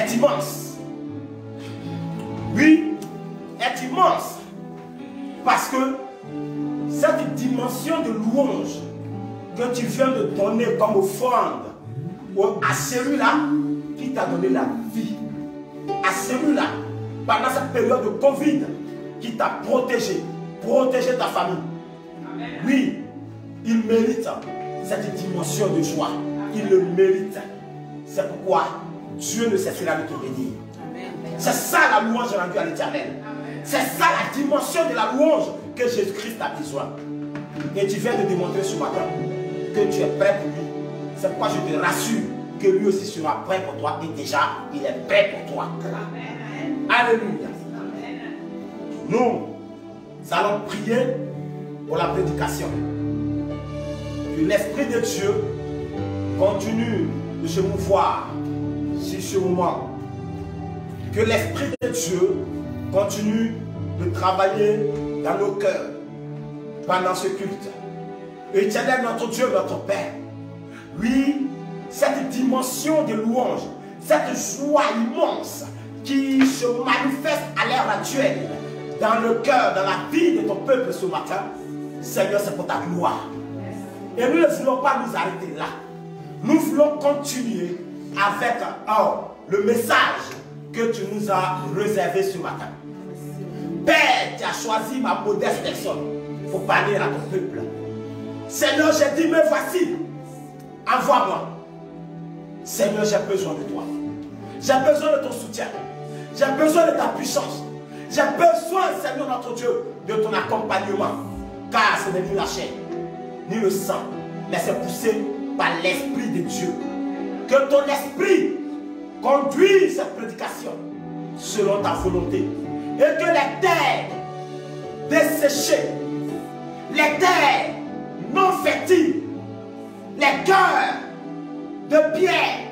est immense. Oui, est immense. Parce que cette dimension de louange que tu viens de donner comme offrande à celui-là qui t'a donné la vie, à celui-là, pendant cette période de Covid, qui t'a protégé ta famille. Amen. Oui, il mérite cette dimension de joie. Il le mérite. C'est pourquoi Dieu ne cessera de te bénir. C'est ça la louange rendue à l'Éternel. C'est ça la dimension de la louange que Jésus-Christ a besoin. Et tu viens de démontrer ce matin que tu es prêt pour lui. C'est pourquoi je te rassure que lui aussi sera prêt pour toi. Et déjà, il est prêt pour toi. Amen. Alléluia. Amen. Nous allons prier pour la prédication. Que l'Esprit de Dieu continue de se mouvoir sur ce moment. Que l'Esprit de Dieu continue de travailler dans nos cœurs pendant ce culte. Éternel, notre Dieu, notre Père, oui, cette dimension de louange, cette joie immense qui se manifeste à l'heure actuelle dans le cœur, dans la vie de ton peuple ce matin, Seigneur, c'est pour ta gloire. Et nous ne voulons pas nous arrêter là. Nous voulons continuer avec le message que tu nous as réservé ce matin. Père, tu as choisi ma modeste personne pour parler à ton peuple. Seigneur, j'ai dit, mais voici, envoie-moi. Seigneur, j'ai besoin de toi. J'ai besoin de ton soutien. J'ai besoin de ta puissance. J'ai besoin, Seigneur notre Dieu, de ton accompagnement. Car ce n'est ni la chair, ni le sang, mais c'est poussé par l'Esprit de Dieu. Que ton esprit conduise cette prédication selon ta volonté. Et que les terres desséchées, les terres non fertiles, les cœurs de pierre,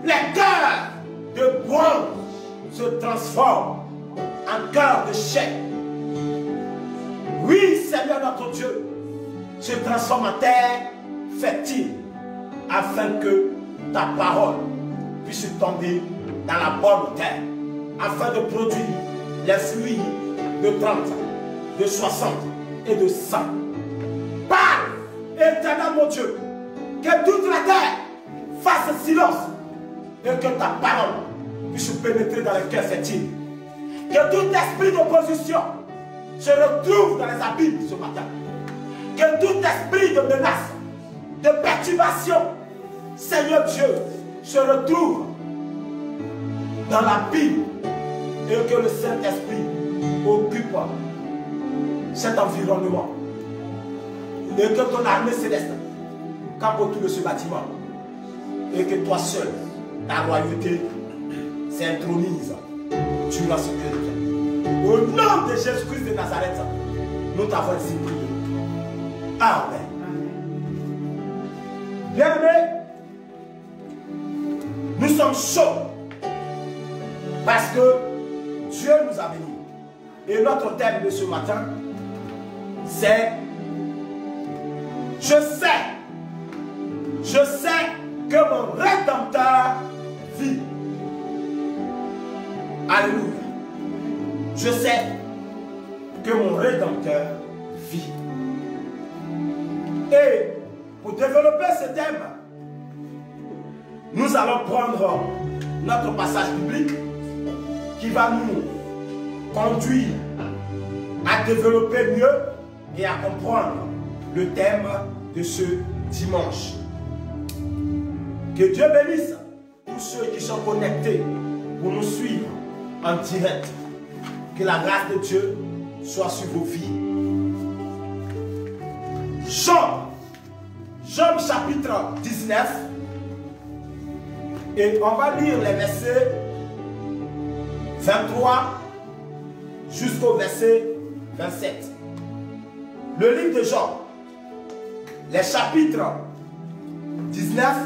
les cœurs de bronze se transforment en cœurs de chair. Oui, Seigneur notre Dieu, se transforme en terre fertile afin que ta parole puisse tomber dans la bonne terre afin de produire les fruits de 30, de 60 et de 100. Parle, éternel mon Dieu, que toute la terre fasse silence et que ta parole puisse pénétrer dans les cœurs fertiles. Que tout esprit d'opposition se retrouve dans les abîmes ce matin. Que tout esprit de menace, de perturbation, Seigneur Dieu, se retrouve dans l'abîme et que le Saint-Esprit occupe cet environnement. Et que ton armée céleste campe autour de ce bâtiment. Et que toi seul, ta royauté s'intronise durant ce culte. Au nom de Jésus-Christ de Nazareth, nous t'avons ainsi prié. Amen. Bien-aimés, nous sommes chauds parce que Dieu nous a bénis. Et notre thème de ce matin, c'est je sais que mon Rédempteur vit. Alléluia. Je sais que mon Rédempteur vit. Et pour développer ce thème, nous allons prendre notre passage biblique qui va nous conduire à développer mieux et à comprendre le thème de ce dimanche. Que Dieu bénisse tous ceux qui sont connectés pour nous suivre en direct. Que la grâce de Dieu soit sur vos vies. Job chapitre 19. Et on va lire les versets 23 jusqu'au verset 27. Le livre de Job, les chapitres 19,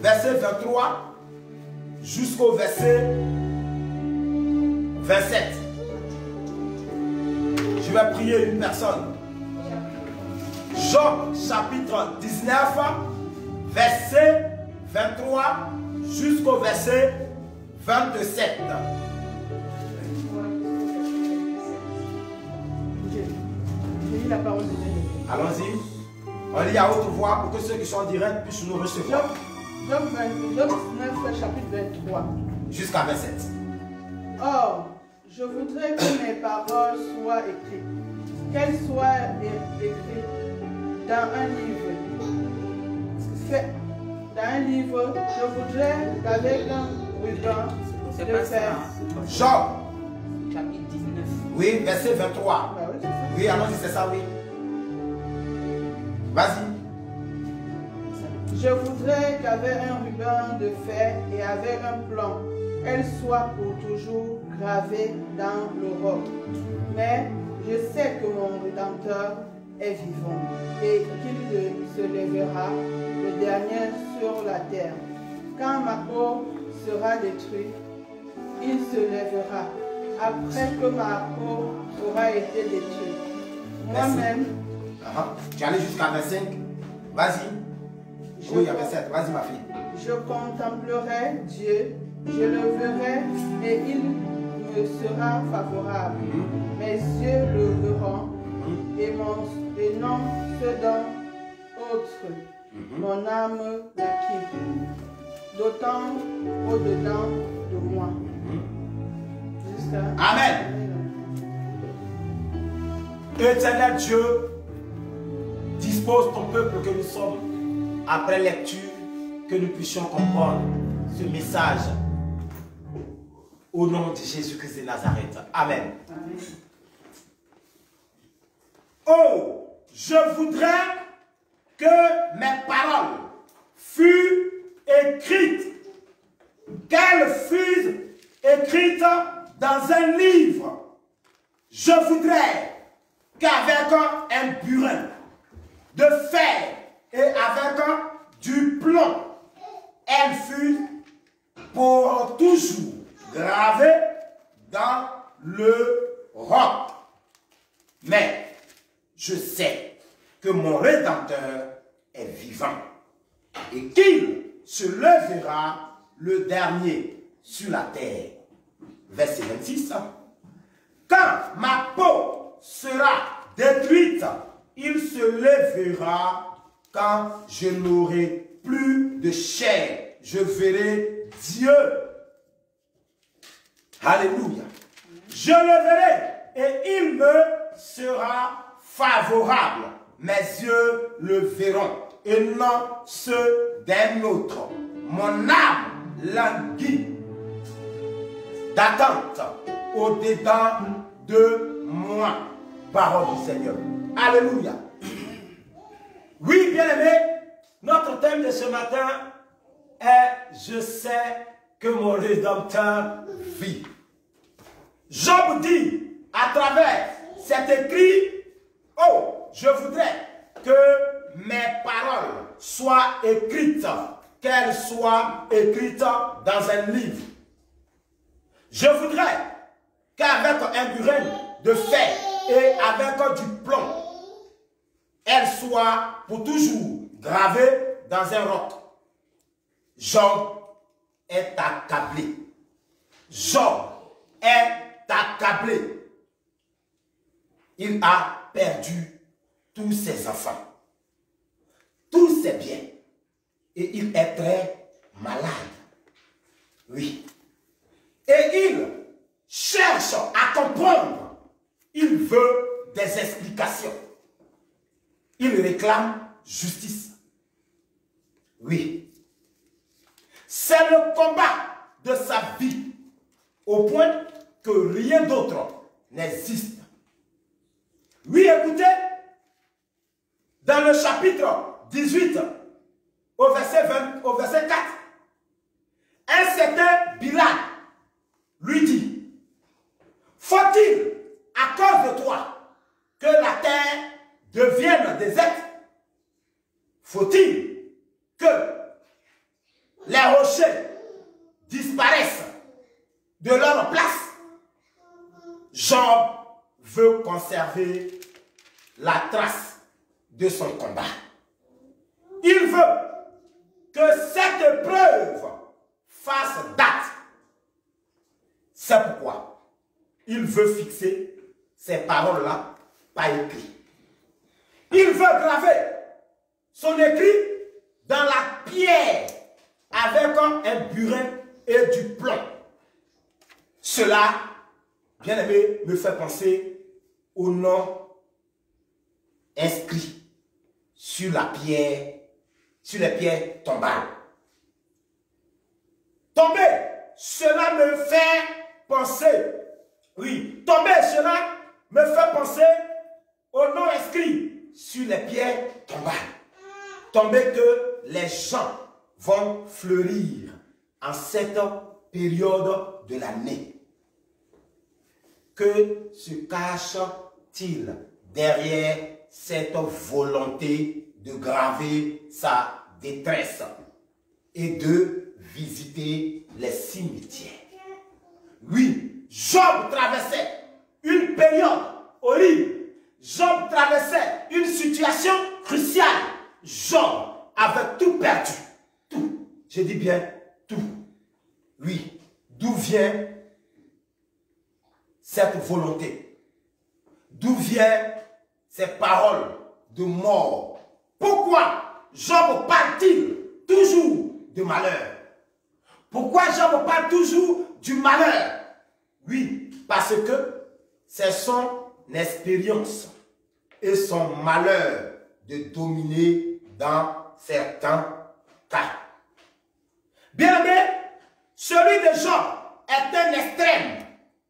verset 23 jusqu'au verset 27. Je vais prier une personne. Job chapitre 19, verset 23 jusqu'au verset 27. J'ai lu la parole de Dieu. Allons-y. On lit à haute voix pour que ceux qui sont en direct puissent nous recevoir. Job 19, chapitre 23. Jusqu'à 27. Or, je voudrais que mes paroles soient écrites, qu'elles soient écrites dans un livre. Dans un livre, je voudrais qu'avec un ruban de fer. Job. Chapitre 19. Oui, verset 23. Bah oui, c'est ça. Oui, allons-y, c'est ça, oui. Vas-y. Je voudrais qu'avec un ruban de fer et avec un plan, elle soit pour toujours gravée dans le roc. Mais je sais que mon Rédempteur est vivant et qu'il se lèvera le dernier sur la terre. Quand ma peau sera détruite, il se lèvera après que ma peau aura été détruite. Moi-même, Tu allais jusqu'à 25. Vas-y. Oui, il y a 27. Vas-y, ma fille. je contemplerai Dieu, je le verrai et il me sera favorable. Mes yeux le verront et non ceux d'un autre. Mon âme la quitte, d'autant au-dedans de moi. Jusqu'à... Amen. Éternel Dieu, dispose ton peuple que nous sommes, après lecture, que nous puissions comprendre ce message au nom de Jésus-Christ de Nazareth. Amen. Amen. Oh, je voudrais que mes paroles fussent écrites, qu'elles fussent écrites dans un livre. Je voudrais qu'avec un burin de fer et avec du plomb, elle fut pour toujours gravée dans le roc. Mais je sais que mon Rédempteur est vivant et qu'il se lèvera le dernier sur la terre. Verset 26. Quand ma peau sera détruite, il se lèvera quand je n'aurai plus de chair. Je verrai Dieu. Alléluia. Je le verrai et il me sera favorable. Mes yeux le verront et non ceux d'un autre. Mon âme languit d'attente au-dedans de moi. Parole du Seigneur. Alléluia. Oui, bien-aimé, notre thème de ce matin est « Je sais que mon Rédempteur vit ». Job dit à travers cet écrit, « Oh, je voudrais que mes paroles soient écrites, qu'elles soient écrites dans un livre. Je voudrais qu'avec un burin de fer et avec du plomb, elle soit pour toujours gravée dans un roc. » Job est accablé. Job est accablé. Il a perdu tous ses enfants, tous ses biens. Et il est très malade. Oui. Et il cherche à comprendre. Il veut des explications. Il réclame justice. Oui. C'est le combat de sa vie, au point que rien d'autre n'existe. Oui, écoutez, dans le chapitre 18, au verset 4, un certain Bilal lui dit, faut-il, à cause de toi, que la terre devienne déserte? Faut-il que les rochers disparaissent de leur place? Job veut conserver la trace de son combat. Il veut que cette épreuve fasse date C'est pourquoi il veut fixer ces paroles-là par écrit. Il veut graver son écrit dans la pierre avec un burin et du plomb. Cela, bien aimé, me fait penser au nom inscrit sur la pierre, sur les pierres tombales. Tomber, cela me fait penser, oui, tomber, cela me fait penser au nom inscrit sur les pierres tombales. Tomber que les gens vont fleurir en cette période de l'année. Que se cache-t-il derrière cette volonté de graver sa détresse et de visiter les cimetières? Oui, Job traversait une période horrible. Job traversait une situation cruciale. Job avait tout perdu. Tout. Je dis bien tout. Oui. D'où vient cette volonté? D'où viennent ces paroles de mort? Pourquoi Job parle-t-il toujours de malheur? Pourquoi Job parle toujours du malheur? Oui, parce que c'est son expérience et son malheur de dominer dans certains cas. Bien aimé, celui de Job est un extrême.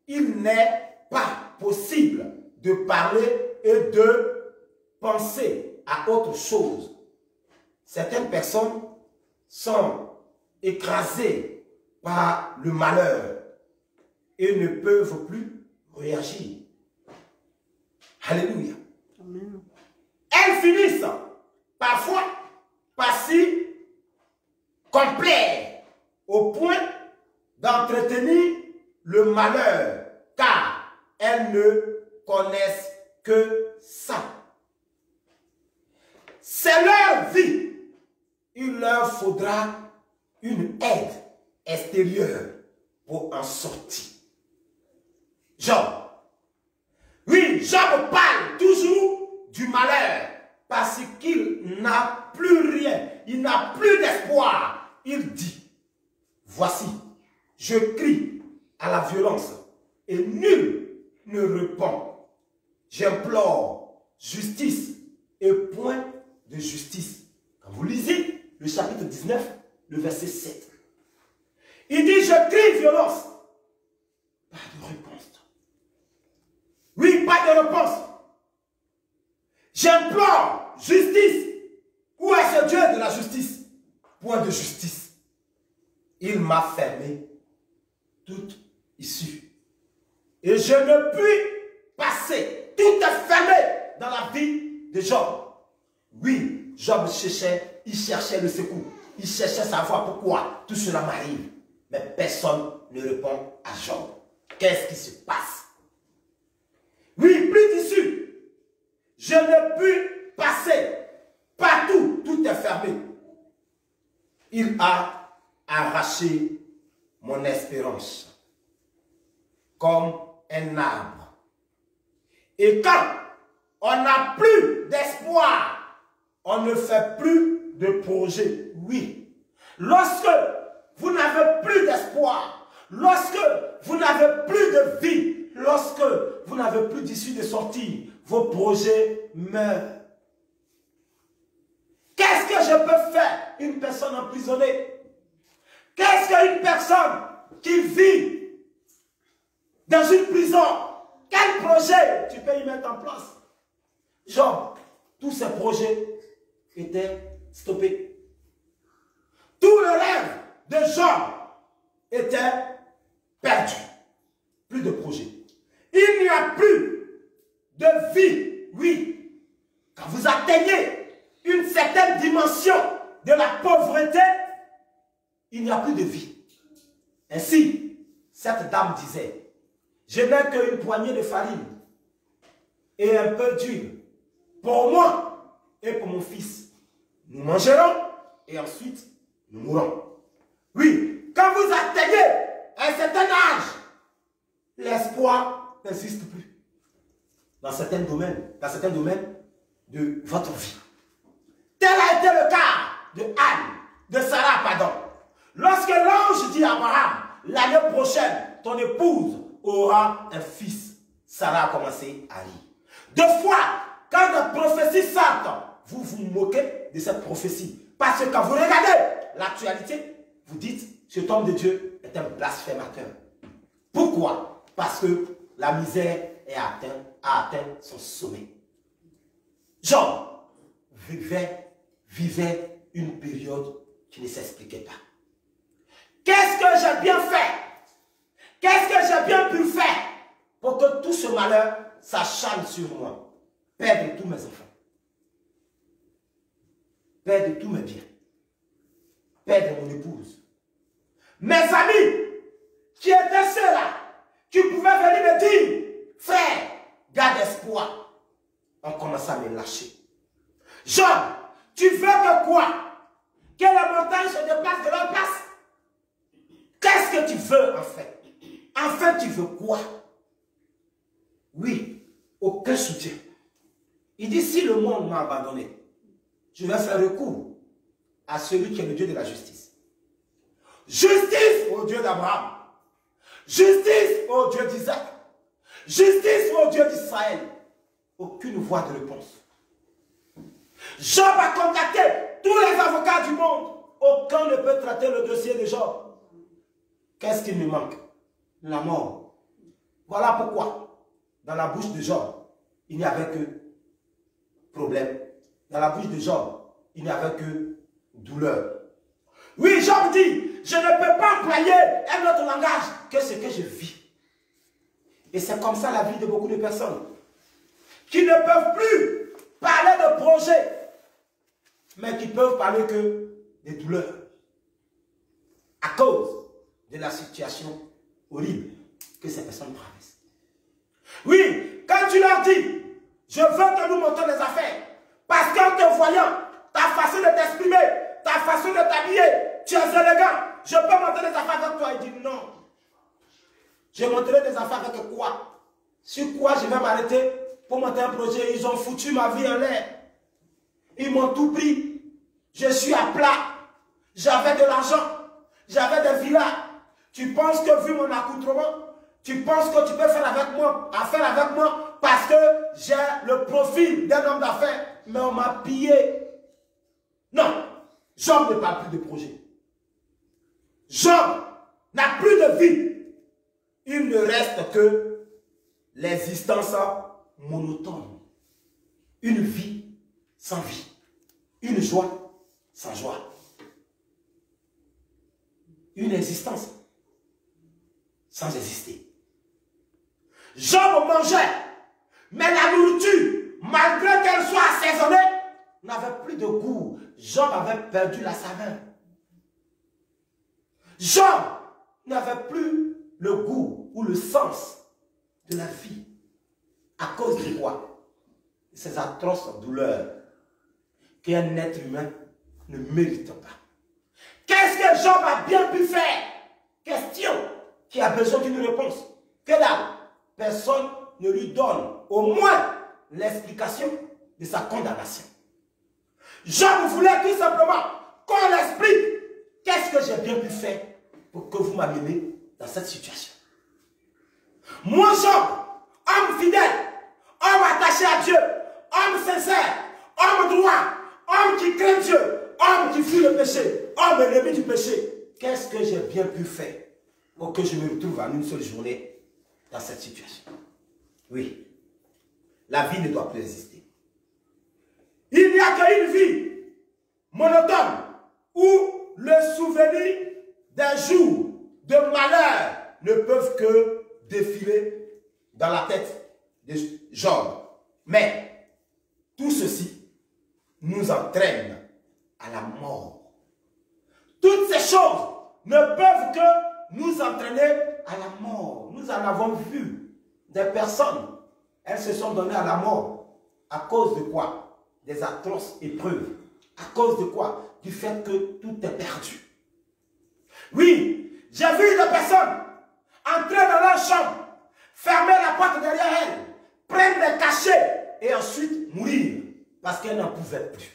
Il n'est pas possible de parler et de penser à autre chose. Certaines personnes sont écrasées par le malheur et ne peuvent plus réagir. Alléluia. Amen. Elles finissent parfois par s'y complaire au point d'entretenir le malheur, car elles ne connaissent que ça. C'est leur vie. Il leur faudra une aide extérieure pour en sortir. Job. Oui, Job parle toujours du malheur parce qu'il n'a plus rien. Il n'a plus d'espoir. Il dit, voici, je crie à la violence et nul ne répond. J'implore justice et point de justice. Quand vous lisez le chapitre 19, le verset 7, il dit, je crie violence. Pas de réponse. Oui, pas de réponse. J'implore justice. Où est ce Dieu de la justice? Point de justice. Il m'a fermé toute issue. Et je ne puis passer. Tout est fermé dans la vie de Job. Oui, Job cherchait, il cherchait le secours. Il cherchait savoir pourquoi tout cela m'arrive. Mais personne ne répond à Job. Qu'est-ce qui se passe? Oui, plus d'issue. Je ne puis passer. Partout, tout est fermé. Il a arraché mon espérance comme un arbre. Et quand on n'a plus d'espoir, on ne fait plus de projet. Oui. Lorsque vous n'avez plus d'espoir, lorsque vous n'avez plus de vie, lorsque vous n'avez plus d'issue de sortie, vos projets meurent. Qu'est-ce que je peux faire, une personne emprisonnée? Qu'est-ce qu'une personne qui vit dans une prison? Quel projet tu peux y mettre en place? Job, tous ces projets étaient stoppés. Tout le rêve de Job était perdu. Plus de projet. Il n'y a plus de vie. Oui. Quand vous atteignez une certaine dimension de la pauvreté, il n'y a plus de vie. Ainsi, cette dame disait, je n'ai qu'une poignée de farine et un peu d'huile pour moi et pour mon fils. Nous mangerons et ensuite nous mourrons. Oui, quand vous atteignez un certain âge, l'espoir n'existe plus dans certains domaines de votre vie. Tel a été le cas de Sarah, pardon. Lorsque l'ange dit à Abraham, l'année prochaine, ton épouse aura un fils. Sarah a commencé à rire. Deux fois, quand la prophétie sortent, vous vous moquez de cette prophétie. Parce que quand vous regardez l'actualité, vous dites, cet homme de Dieu est un blasphémateur. Pourquoi? Parce que la misère a atteint son sommet. Job vivait une période qui ne s'expliquait pas. Qu'est-ce que j'ai bien fait? Qu'est-ce que j'ai bien pu faire pour que tout ce malheur s'acharne sur moi? Perdre tous mes enfants. Perdre tous mes biens. Perdre mon épouse. Mes amis qui étaient ceux-là, qui pouvaient venir me dire, frère, garde espoir. On commence à me lâcher. Job, tu veux que quoi? Que les montagnes se déplacent de leur place? Qu'est-ce que tu veux en fait? En fait, tu veux quoi? Oui, aucun soutien. Il dit, si le monde m'a abandonné, je vais faire recours à celui qui est le Dieu de la justice. Justice au Dieu d'Abraham. Justice au Dieu d'Isaac. Justice au Dieu d'Israël. Aucune voie de réponse. Job a contacté tous les avocats du monde. Aucun ne peut traiter le dossier de Job. Qu'est-ce qui me manque? La mort. Voilà pourquoi, dans la bouche de Job, il n'y avait que problème. Dans la bouche de Job, il n'y avait que douleur. Oui, Job dit, je ne peux pas employer un autre langage que ce que je vis. Et c'est comme ça la vie de beaucoup de personnes qui ne peuvent plus parler de projets, mais qui peuvent parler que des douleurs à cause de la situation horrible que ces personnes traversent. Oui, quand tu leur dis, je veux que nous montons les affaires, parce qu'en te voyant, ta façon de t'exprimer, ta façon de t'habiller, tu es élégant, je peux monter les affaires avec toi. Il dit non. Je montrerai des affaires avec quoi? Sur quoi je vais m'arrêter pour monter un projet? Ils ont foutu ma vie en l'air. Ils m'ont tout pris. Je suis à plat. J'avais de l'argent. J'avais des villas. Tu penses que vu mon accoutrement, tu penses que tu peux faire avec moi parce que j'ai le profil d'un homme d'affaires, mais on m'a pillé. Non, Job ne parle plus de projet. Job n'a plus de vie. Il ne reste que l'existence monotone. Une vie sans vie. Une joie sans joie. Une existence sans exister. Job mangeait, mais la nourriture, malgré qu'elle soit assaisonnée, n'avait plus de goût. Job avait perdu la saveur. Job n'avait plus le goût ou le sens de la vie. À cause de quoi? Ces atroces douleurs qu'un être humain ne mérite pas. Qu'est-ce que Job a bien pu faire? Question qui a besoin d'une réponse. Que là, personne ne lui donne au moins l'explication de sa condamnation. Job voulait tout simplement qu'on l'explique. Qu'est-ce que j'ai bien pu faire pour que vous m'amenez dans cette situation? Moi, Job, homme fidèle, homme attaché à Dieu, homme sincère, homme droit, homme qui craint Dieu, homme qui fuit le péché, homme ennemi du péché. Qu'est-ce que j'ai bien pu faire pour que je me retrouve en une seule journée dans cette situation? Oui, la vie ne doit plus exister. Il n'y a qu'une vie monotone où le souvenir des jours de malheur ne peuvent que défiler dans la tête de Job. Mais tout ceci nous entraîne à la mort. Toutes ces choses ne peuvent que nous entraîner à la mort. Nous en avons vu des personnes, elles se sont données à la mort. À cause de quoi? Des atroces épreuves. À cause de quoi? Du fait que tout est perdu. Oui, j'ai vu des personnes entrer dans leur chambre, fermer la porte derrière elle, prendre des cachets et ensuite mourir parce qu'elle n'en pouvait plus.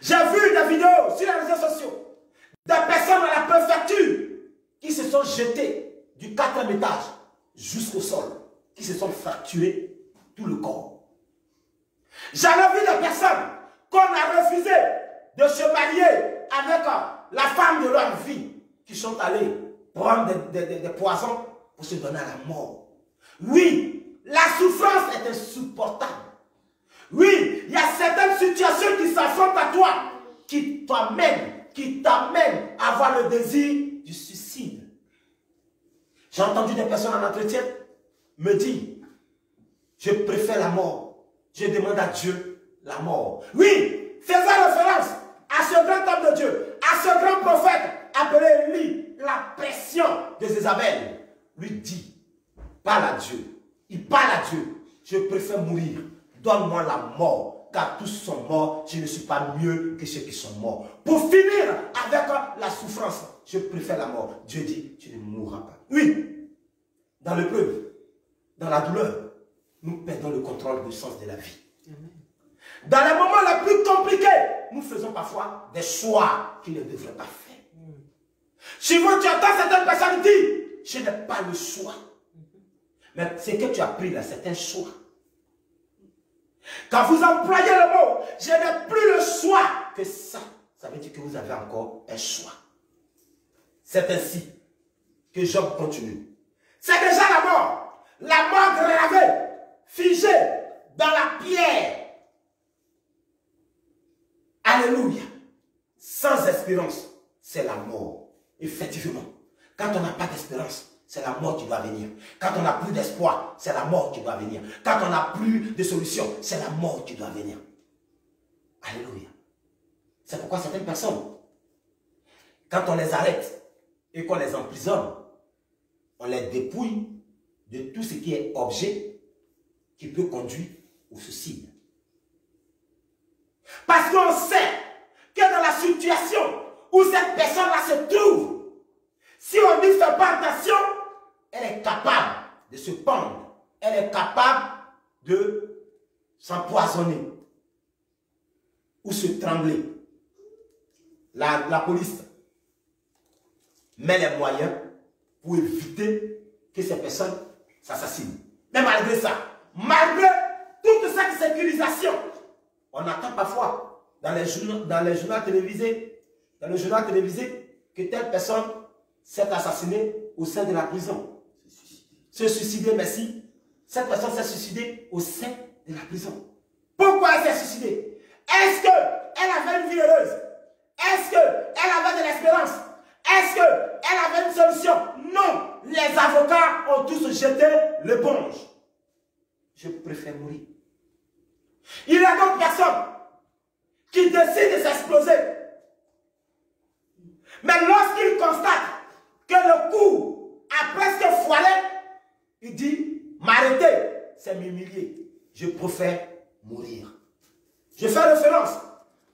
J'ai vu des vidéos sur les réseaux sociaux, des personnes dans la préfecture qui se sont jetées du 4e étage jusqu'au sol, qui se sont fracturées tout le corps. J'en ai vu des personnes qu'on a refusé de se marier avec la femme de leur vie, qui sont allés prendre des poisons pour se donner à la mort. Oui, la souffrance est insupportable. Oui, il y a certaines situations qui s'affrontent à toi, qui t'amènent à avoir le désir du suicide. J'ai entendu des personnes en entretien me dire, je préfère la mort. Je demande à Dieu la mort. Oui, faisant référence à ce grand homme de Dieu, à ce grand prophète appelé Élie, la pression de Jézabel, lui dit, parle à Dieu. Il parle à Dieu. Je préfère mourir. Donne-moi la mort, car tous sont morts. Je ne suis pas mieux que ceux qui sont morts. Pour finir avec la souffrance, je préfère la mort. Dieu dit, tu ne mourras pas. Oui, dans l'épreuve, dans la douleur, nous perdons le contrôle du sens de la vie. Dans les moments les plus compliqués, nous faisons parfois des choix qui ne devraient pas faire. Souvent, tu entends certaines personnes dire, je n'ai pas le choix. Mais ce que tu as pris là, c'est un choix. Quand vous employez le mot, je n'ai plus le choix que ça veut dire que vous avez encore un choix. C'est ainsi que Job continue. C'est déjà la mort gravée, figée dans la pierre. Alléluia. Sans espérance, c'est la mort. Effectivement, quand on n'a pas d'espérance, c'est la mort qui doit venir. Quand on n'a plus d'espoir, c'est la mort qui doit venir. Quand on n'a plus de solution, c'est la mort qui doit venir. Alléluia. C'est pourquoi certaines personnes, quand on les arrête et qu'on les emprisonne, on les dépouille de tout ce qui est objet qui peut conduire au suicide. Parce qu'on sait que dans la situation où cette personne-là se trouve, si on n'y fait pas attention, elle est capable de se pendre. Elle est capable de s'empoisonner ou se trembler. La police met les moyens pour éviter que ces personnes s'assassinent. Mais malgré ça, malgré toute cette sécurisation, on attend parfois dans les journaux télévisés, que telle personne s'est assassinée au sein de la prison. Se suicider, merci. Cette personne s'est suicidée au sein de la prison. Pourquoi elle s'est suicidée? Est-ce qu'elle avait une vie heureuse? Est-ce qu'elle avait de l'espérance? Est-ce qu'elle avait une solution? Non. Les avocats ont tous jeté l'éponge. Je préfère mourir. Il y a d'autres personnes qui décident de s'exploser. Mais lorsqu'ils constatent que le coup a presque foiré, il dit, m'arrêter, c'est m'humilier. Je préfère mourir. Je fais référence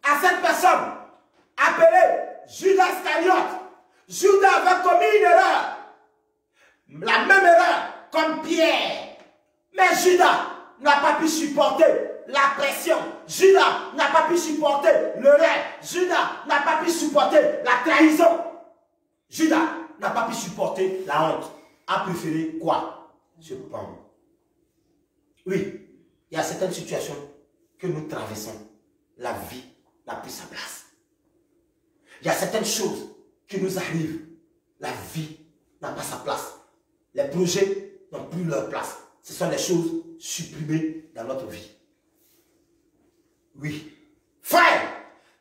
à cette personne appelée Judas Iscariote. Judas avait commis une erreur. La même erreur comme Pierre. Mais Judas n'a pas pu supporter la pression. Judas n'a pas pu supporter le rêve. Judas n'a pas pu supporter la trahison. Judas n'a pas pu supporter la honte. A préféré quoi? Se pendre. Oui, il y a certaines situations que nous traversons. La vie n'a plus sa place. Il y a certaines choses qui nous arrivent. La vie n'a pas sa place. Les projets n'ont plus leur place. Ce sont des choses supprimées dans notre vie. Oui. Frère,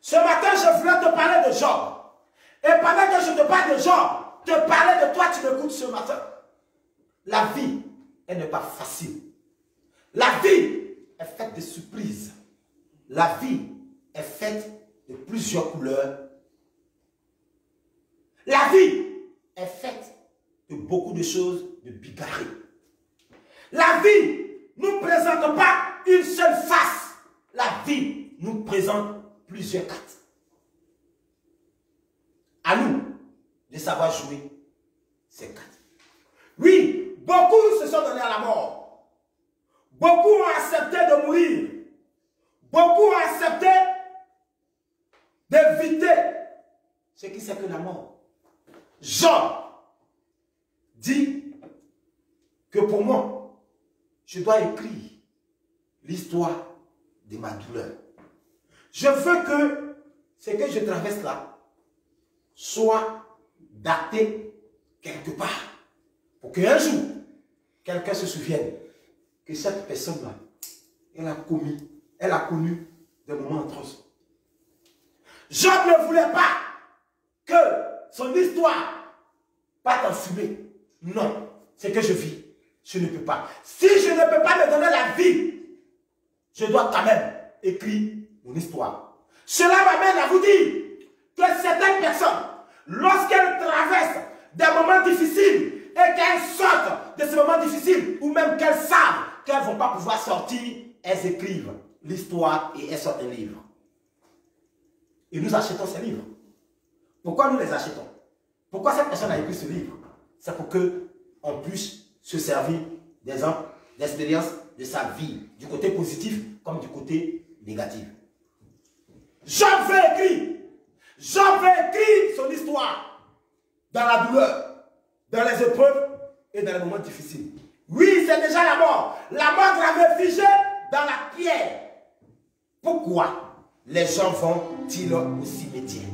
ce matin, je voulais te parler de Job. Et pendant que je te parle de Job, te parler de toi, tu m'écoutes ce matin. La vie, elle n'est pas facile. La vie est faite de surprises. La vie est faite de plusieurs couleurs. La vie est faite de beaucoup de choses de bigarrées. La vie ne nous présente pas une seule face. La vie nous présente plusieurs cartes. À nous de savoir jouer ces cartes. Oui, Beaucoup se sont donnés à la mort. Beaucoup ont accepté de mourir. Beaucoup ont accepté d'éviter ce qui c'est que la mort. Jean dit que pour moi, je dois écrire l'histoire de ma douleur. Je veux que ce que je traverse là soit daté quelque part. Pour qu'un jour, quelqu'un se souvienne que cette personne-là, elle a connu des moments atroces. Job ne voulait pas que son histoire parte en fumée. Non, c'est que je vis. Je ne peux pas. Si je ne peux pas me donner la vie, je dois quand même écrire mon histoire. Cela m'amène à vous dire que certaines personnes, lorsqu'elles traversent des moments difficiles et qu'elles sortent de ces moments difficiles, ou même qu'elles savent qu'elles ne vont pas pouvoir sortir, elles écrivent l'histoire et elles sortent un livre. Et nous achetons ces livres. Pourquoi nous les achetons? Pourquoi cette personne a écrit ce livre? C'est pour qu'on puisse se servir des ans d'expérience de sa vie, du côté positif comme du côté négatif. Job veut écrire. Job veut écrire son histoire dans la douleur, dans les épreuves et dans les moments difficiles. Oui, c'est déjà la mort. La mort gravée figée dans la pierre. Pourquoi les gens vont-ils au cimetière?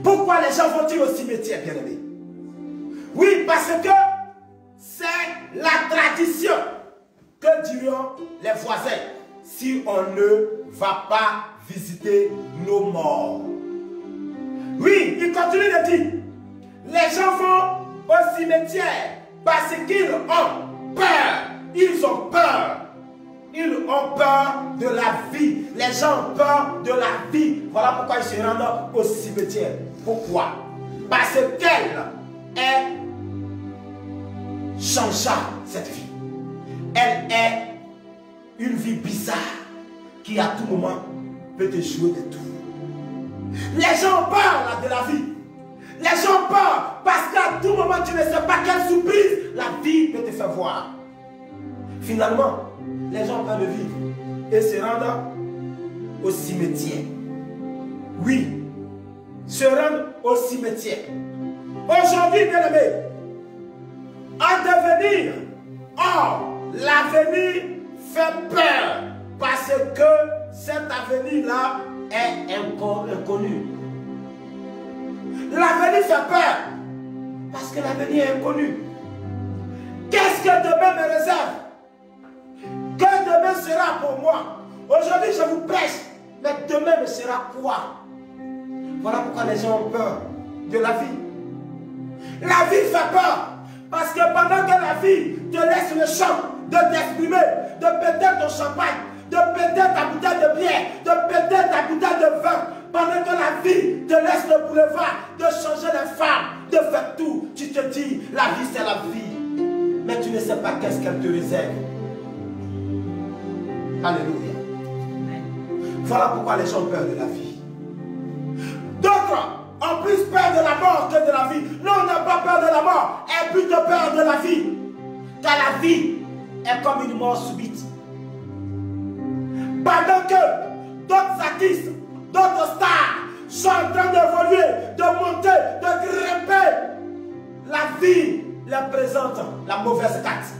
Pourquoi les gens vont-ils au cimetière, bien-aimés? Oui, parce que c'est la tradition que diront les voisins si on ne va pas visiter nos morts. Oui, il continue de dire, les gens vont au cimetière parce qu'ils ont peur. Ils ont peur. Ils ont peur de la vie. Les gens ont peur de la vie. Voilà pourquoi ils se rendent au cimetière. Pourquoi? Parce qu'elle changea cette vie. Elle est une vie bizarre qui à tout moment peut te jouer des tours. Les gens ont peur là, de la vie. Les gens ont peur parce qu'à tout moment tu ne sais pas quelle surprise la vie peut te faire voir. Finalement, les gens ont peur de vivre et se rendent au cimetière. Oui, se rendent au cimetière. Aujourd'hui, bien aimé, en devenir, l'avenir fait peur parce que cet avenir-là est inconnu. L'avenir fait peur parce que l'avenir est inconnu. Qu'est-ce que demain me réserve? Que demain sera pour moi? Aujourd'hui, je vous prêche, mais demain me sera quoi? Voilà pourquoi les gens ont peur de la vie. La vie fait peur parce que pendant que la vie te laisse le champ de t'exprimer, de péter ton champagne, de péter ta bouteille de bière, de péter ta bouteille de vin, pendant que la vie te laisse le boulevard de changer les femmes, de faire tout, tu te dis, la vie c'est la vie. Mais tu ne sais pas qu'est-ce qu'elle te réserve. Alléluia. Voilà pourquoi les gens ont peur de la vie. D'autres ont plus peur de la mort que de la vie. Non, on n'a pas peur de la mort, aie plutôt peur de la vie. Car la vie est comme une mort subite. Pendant que d'autres artistes, d'autres stars sont en train d'évoluer, de monter, de grimper, la vie leur présente la mauvaise carte.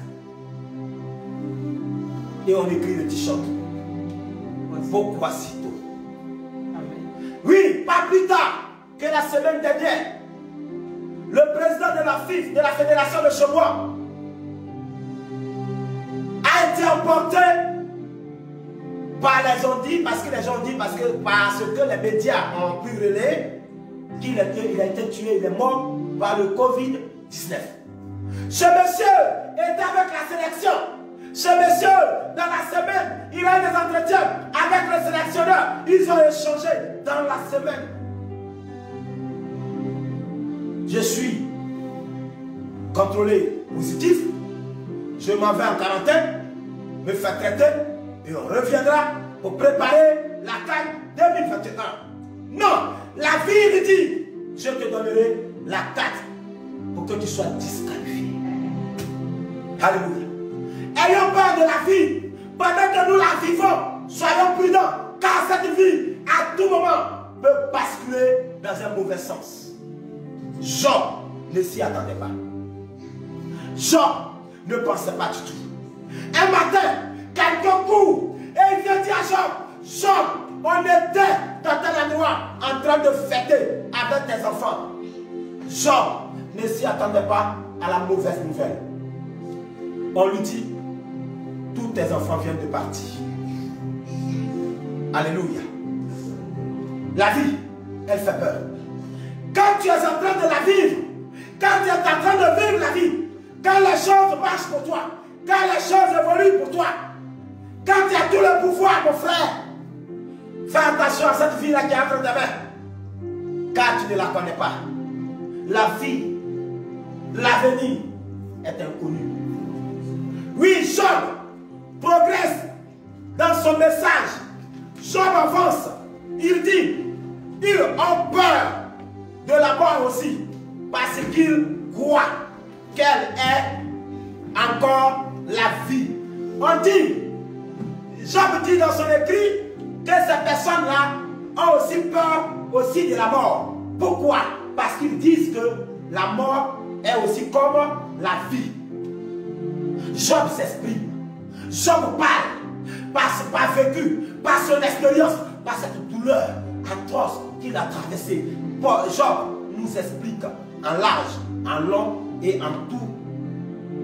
Et on écrit le t-shirt. Pourquoi si tôt? Oui, pas plus tard que la semaine dernière, le président de la FIF, de la Fédération de Chemois, a été emporté par les gens dit, parce que les gens disent, parce que les médias ont pu relayer qu'il a été tué, il est mort par le Covid-19. Ce monsieur était avec la sélection. Ce monsieur, dans la semaine, il a eu des entretiens avec le sélectionneur. Ils ont échangé dans la semaine. Je suis contrôlé positif. Je m'en vais en quarantaine, me faire traiter et on reviendra pour préparer la CAN 2021. Non, la vie lui dit, je te donnerai la carte pour que tu sois disqualifié. Alléluia. Ayons peur de la vie. Pendant que nous la vivons, soyons prudents. Car cette vie, à tout moment, peut basculer dans un mauvais sens. Job ne s'y attendait pas. Job ne pensait pas du tout. Un matin, quelqu'un court et il vient dire à Job, Job, on était dans tel endroit en train de fêter avec tes enfants. Job ne s'y attendait pas à la mauvaise nouvelle. On lui dit, tous tes enfants viennent de partir. Alléluia. La vie, elle fait peur. Quand tu es en train de la vivre, quand tu es en train de vivre la vie, quand les choses marchent pour toi, quand les choses évoluent pour toi, quand tu as tout le pouvoir, mon frère, fais attention à cette vie-là qui est entre tes mains, car tu ne la connais pas. La vie, l'avenir est inconnu. Oui, Job progresse dans son message. Job avance. Il dit, ils ont peur de la mort aussi, parce qu'ils croient qu'elle est encore la vie. On dit, Job dit dans son écrit que ces personnes-là ont aussi peur aussi de la mort. Pourquoi? Parce qu'ils disent que la mort est aussi comme la vie. Job s'exprime. Job parle par vécu, par son expérience, par cette douleur atroce qu'il a traversée. Job nous explique en large, en long et en tout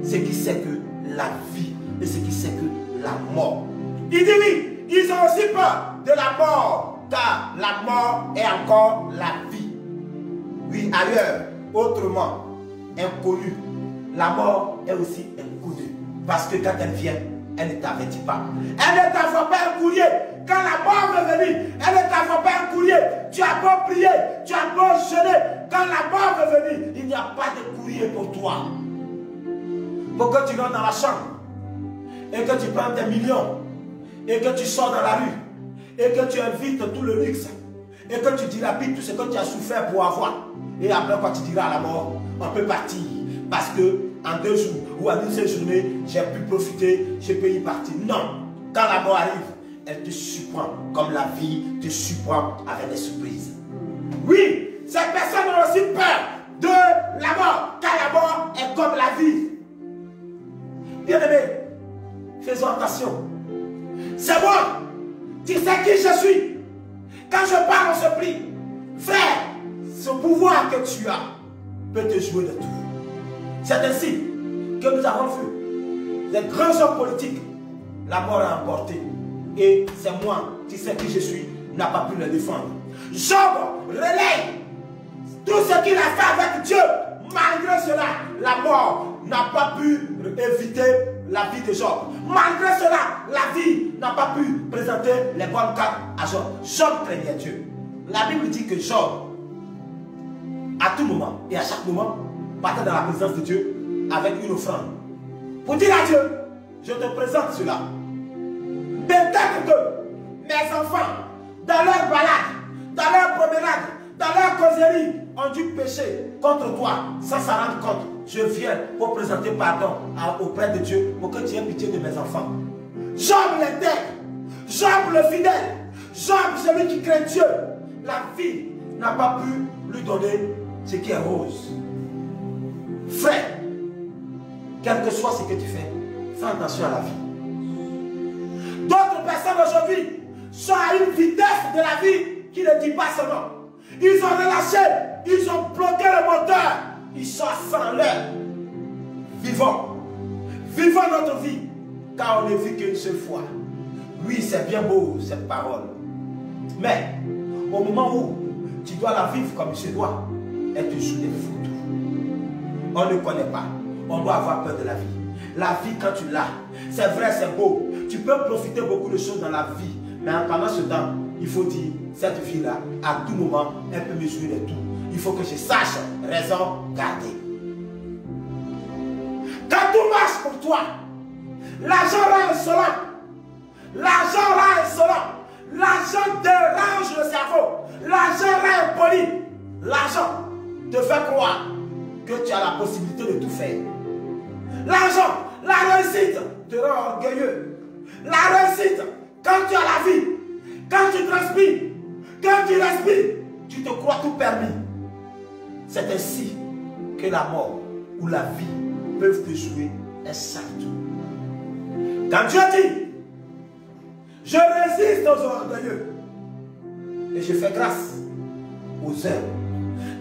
ce qui c'est que la vie et ce qui c'est que la mort. Il dit oui, ils ont aussi peur de la mort, car la mort est encore la vie. Oui, ailleurs, autrement, inconnue. La mort est aussi inconnue. Parce que quand elle vient, elle ne t'avertit pas. Elle ne t'envoie pas un courrier. Quand la mort veut venir, elle ne t'envoie pas un courrier. Tu as beau prier, tu as beau jeûner. Quand la mort veut venir, il n'y a pas de courrier pour toi. Pour que tu rentres dans la chambre et que tu prends tes millions et que tu sors dans la rue et que tu invites tout le luxe et que tu dilapides tout ce que tu as souffert pour avoir. Et après, quand tu diras à la mort, on peut partir. Parce que en 2 jours ou en une seule journée, j'ai pu profiter, j'ai pu y partir. Non. Quand la mort arrive, elle te surprend comme la vie te surprend avec des surprises. Oui, ces personnes ont aussi peur de la mort, car la mort est comme la vie. Bien-aimés, faisons attention. C'est moi. Tu sais qui je suis. Quand je parle, on se prie. Frère, ce pouvoir que tu as peut te jouer de tout. C'est ainsi que nous avons vu les grands hommes politiques. La mort a emporté. Et c'est moi, tu sais qui je suis, n'a pas pu le défendre. Job relaye tout ce qu'il a fait avec Dieu. Malgré cela, la mort n'a pas pu éviter la vie de Job. Malgré cela, la vie n'a pas pu présenter les bonnes cartes à Job. Job craignait Dieu. La Bible dit que Job, à tout moment et à chaque moment, partait dans la présence de Dieu avec une offrande. Pour dire à Dieu, je te présente cela. Peut-être que mes enfants, dans leur balade, dans leur promenade, dans leur causerie, ont dû pécher contre toi sans s'en rendre compte. Je viens pour présenter pardon auprès de Dieu pour que tu aies pitié de mes enfants. Job l'intègre, Job le fidèle, Job celui qui craint Dieu. La vie n'a pas pu lui donner ce qui est rose. Frère, quel que soit ce que tu fais, fais attention à la vie. D'autres personnes aujourd'hui sont à une vitesse de la vie qui ne dit pas son nom. Ils ont relâché, ils ont bloqué le moteur, ils sont à 100 l'heure. Vivons, vivons notre vie, car on ne vit qu'une seule fois. Oui, c'est bien beau cette parole, mais au moment où tu dois la vivre comme il se doit, elle te joue des photos. On ne connaît pas, on doit avoir peur de la vie. La vie, quand tu l'as, c'est vrai, c'est beau. Tu peux profiter beaucoup de choses dans la vie, mais pendant ce temps, il faut dire, cette vie-là, à tout moment, elle peut me jouer de tout. Il faut que je sache raison garder. Quand tout marche pour toi, l'argent rend insolent. L'argent rend insolent. L'argent dérange le cerveau. L'argent rend impoli. L'argent te fait croire que tu as la possibilité de tout faire. L'argent La réussite te rend orgueilleux. La réussite, quand tu as la vie, quand tu transpires, quand tu respires, tu te crois tout permis. C'est ainsi que la mort ou la vie peuvent te jouer un sale tour. Quand Dieu dit, je résiste aux orgueilleux et je fais grâce aux hommes.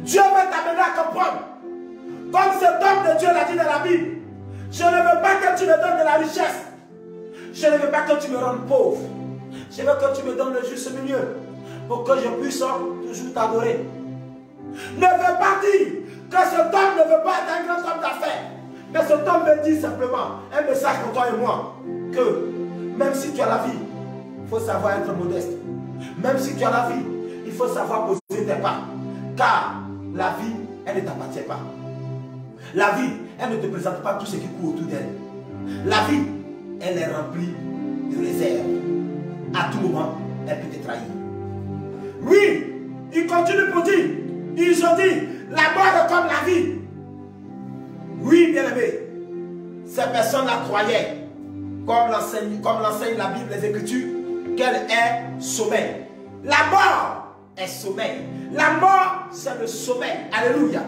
Dieu veut t'amener à comprendre, comme cet homme de Dieu l'a dit dans la Bible, je ne veux pas que tu me donnes de la richesse. Je ne veux pas que tu me rendes pauvre. Je veux que tu me donnes le juste milieu pour que je puisse toujours t'adorer. Ne veux pas dire que cet homme ne veut pas être un grand homme d'affaires. Mais cet homme me dit simplement un message pour toi et moi. Que même si tu as la vie, il faut savoir être modeste. Même si tu as la vie, il faut savoir poser tes pas. Car la vie, elle ne t'appartient pas. La vie, elle ne te présente pas tout ce qui court autour d'elle. La vie, elle est remplie de réserves. À tout moment, elle peut te trahir. Oui, il continue pour dire, ils ont dit, la mort est comme la vie. Oui, bien aimé, ces personnes-là croyaient, comme l'enseigne la Bible, les Écritures, qu'elle est sommeil. La mort est sommeil. La mort, c'est le sommeil. Alléluia.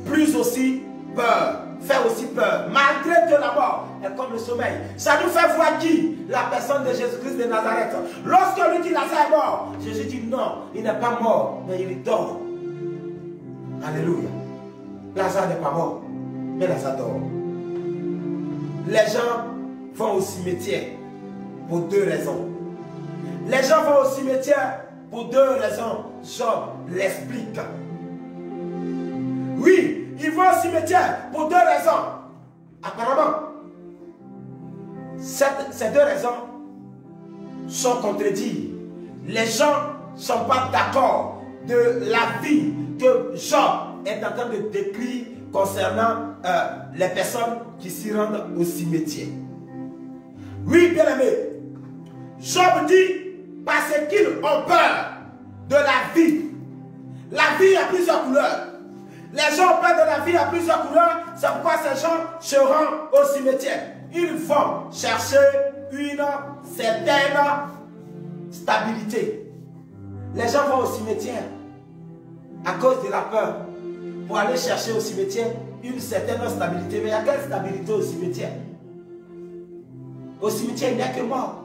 Plus aussi peur. Fait aussi peur. Malgré que la mort est comme le sommeil. Ça nous fait voir qui? La personne de Jésus-Christ de Nazareth. Lorsqu'on lui dit Lazare est mort, Jésus dit non, il n'est pas mort, mais il dort. Alléluia. Lazare n'est pas mort, mais Lazare dort. Les gens vont au cimetière pour deux raisons. Les gens vont au cimetière pour deux raisons. Job l'explique. Oui, ils vont au cimetière pour deux raisons. Apparemment, ces deux raisons sont contredites. Les gens ne sont pas d'accord de la vie que Job est en train de décrire concernant les personnes qui s'y rendent au cimetière. Oui, bien aimé, Job dit parce qu'ils ont peur de la vie. La vie a plusieurs couleurs. Les gens ont peur de la vie à plusieurs couleurs. C'est pourquoi ces gens se rendent au cimetière. Ils vont chercher une certaine stabilité. Les gens vont au cimetière à cause de la peur. Pour aller chercher au cimetière une certaine stabilité. Mais il y a quelle stabilité au cimetière? Au cimetière, il n'y a que mort.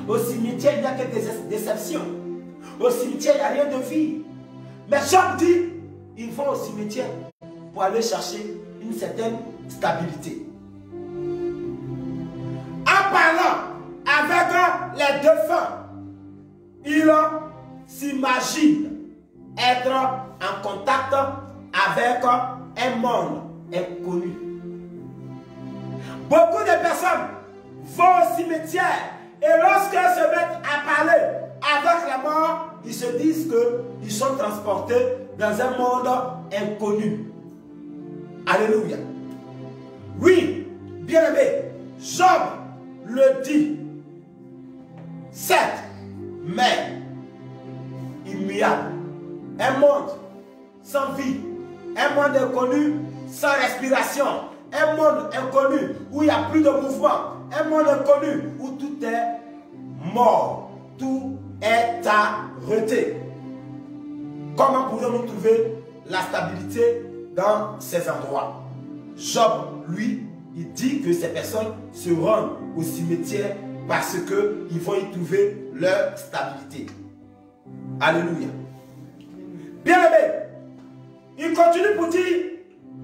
Au cimetière, il n'y a que des déceptions. Au cimetière, il n'y a rien de vie. Mais Job dit, ils vont au cimetière pour aller chercher une certaine stabilité. En parlant avec les défunts, ils s'imaginent être en contact avec un monde inconnu. Beaucoup de personnes vont au cimetière et lorsqu'elles se mettent à parler avec la mort, ils se disent qu'ils sont transportés dans un monde inconnu. Alléluia. Oui, bien aimé, Job le dit. Certes, mais immuable. Un monde sans vie. Un monde inconnu sans respiration. Un monde inconnu où il n'y a plus de mouvement. Un monde inconnu où tout est mort. Tout est arrêté. Comment pourrions-nous trouver la stabilité dans ces endroits? Job, lui, il dit que ces personnes se rendent au cimetière parce qu'ils vont y trouver leur stabilité. Alléluia. Bien aimé, il continue pour dire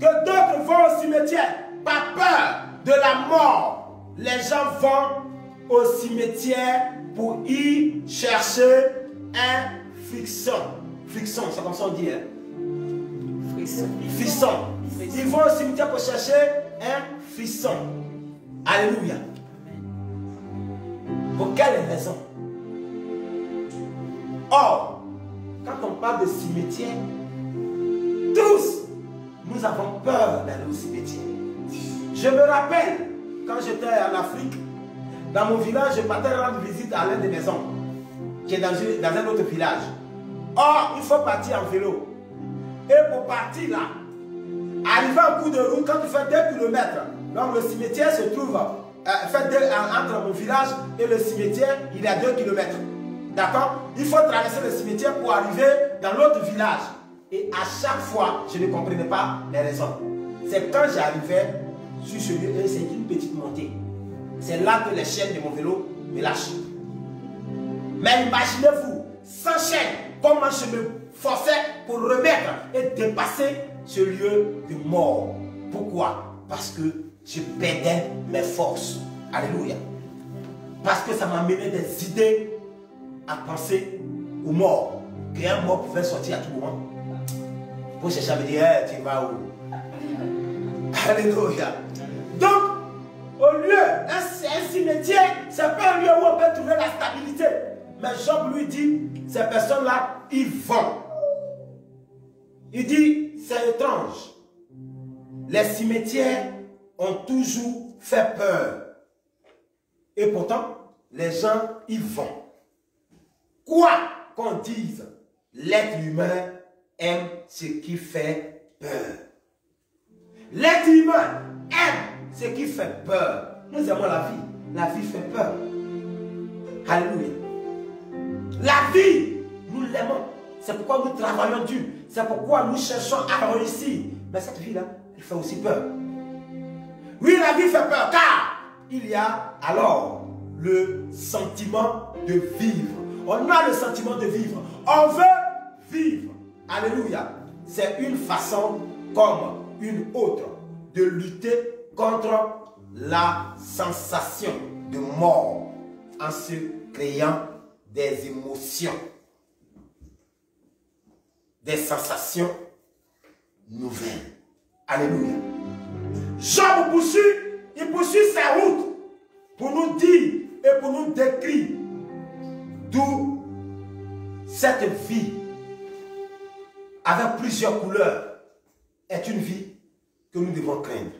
que d'autres vont au cimetière par peur de la mort. Les gens vont au cimetière pour y chercher un frisson. Frisson, c'est comme ça on dit. Hein? Frisson. Ils vont au cimetière pour chercher un frisson. Alléluia. Pour quelle raison? Or, quand on parle de cimetière, tous, nous avons peur d'aller au cimetière. Je me rappelle, quand j'étais en Afrique, dans mon village, je partais rendre visite à l'une des maisons, qui est dans un autre village. Or, il faut partir en vélo. Et pour partir là, arriver en cours de route, quand tu fais 2 km, Donc le cimetière se trouve entre mon village et le cimetière, il y a 2 kilomètres. D'accord? Il faut traverser le cimetière pour arriver dans l'autre village. Et à chaque fois, je ne comprenais pas les raisons. C'est quand j'arrivais sur ce lieu, et c'est une petite montée. C'est là que les chaînes de mon vélo me lâchent. Mais imaginez-vous, sans chaîne, comment je me forçais pour remettre et dépasser ce lieu de mort. Pourquoi? Parce que je perdais mes forces. Alléluia. Parce que ça m'amenait des idées à penser aux morts. Qu'un mort pouvait sortir à tout moment. Pour chercher à me dire, hey, tu vas où? Alléluia. Donc, au lieu, un cimetière, ce n'est pas un lieu où on peut trouver la stabilité. Mais Job lui dit, ces personnes-là, ils vont. Il dit, c'est étrange. Les cimetières ont toujours fait peur. Et pourtant, les gens y vont. Quoi qu'on dise, l'être humain aime ce qui fait peur. L'être humain aime ce qui fait peur. Nous aimons la vie. La vie fait peur. Alléluia. La vie, nous l'aimons. C'est pourquoi nous travaillons dur. C'est pourquoi nous cherchons à réussir. Mais cette vie-là, elle fait aussi peur. Oui, la vie fait peur, car il y a alors le sentiment de vivre. On a le sentiment de vivre. On veut vivre. Alléluia. C'est une façon comme une autre de lutter contre la sensation de mort en se créant des émotions, des sensations nouvelles. Alléluia. Job poursuit, il poursuit sa route pour nous dire et pour nous décrire d'où cette vie avec plusieurs couleurs est une vie que nous devons craindre.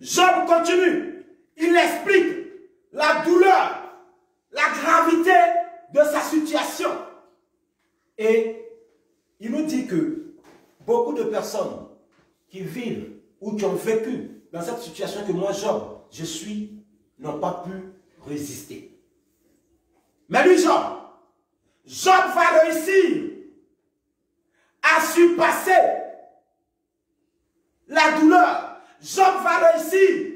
Job continue, il explique la douleur, la gravité de sa situation. Et il nous dit que beaucoup de personnes qui vivent ou qui ont vécu dans cette situation que moi, Job, je suis, n'ont pas pu résister. Mais lui, Job va réussir à surpasser la douleur. Job va réussir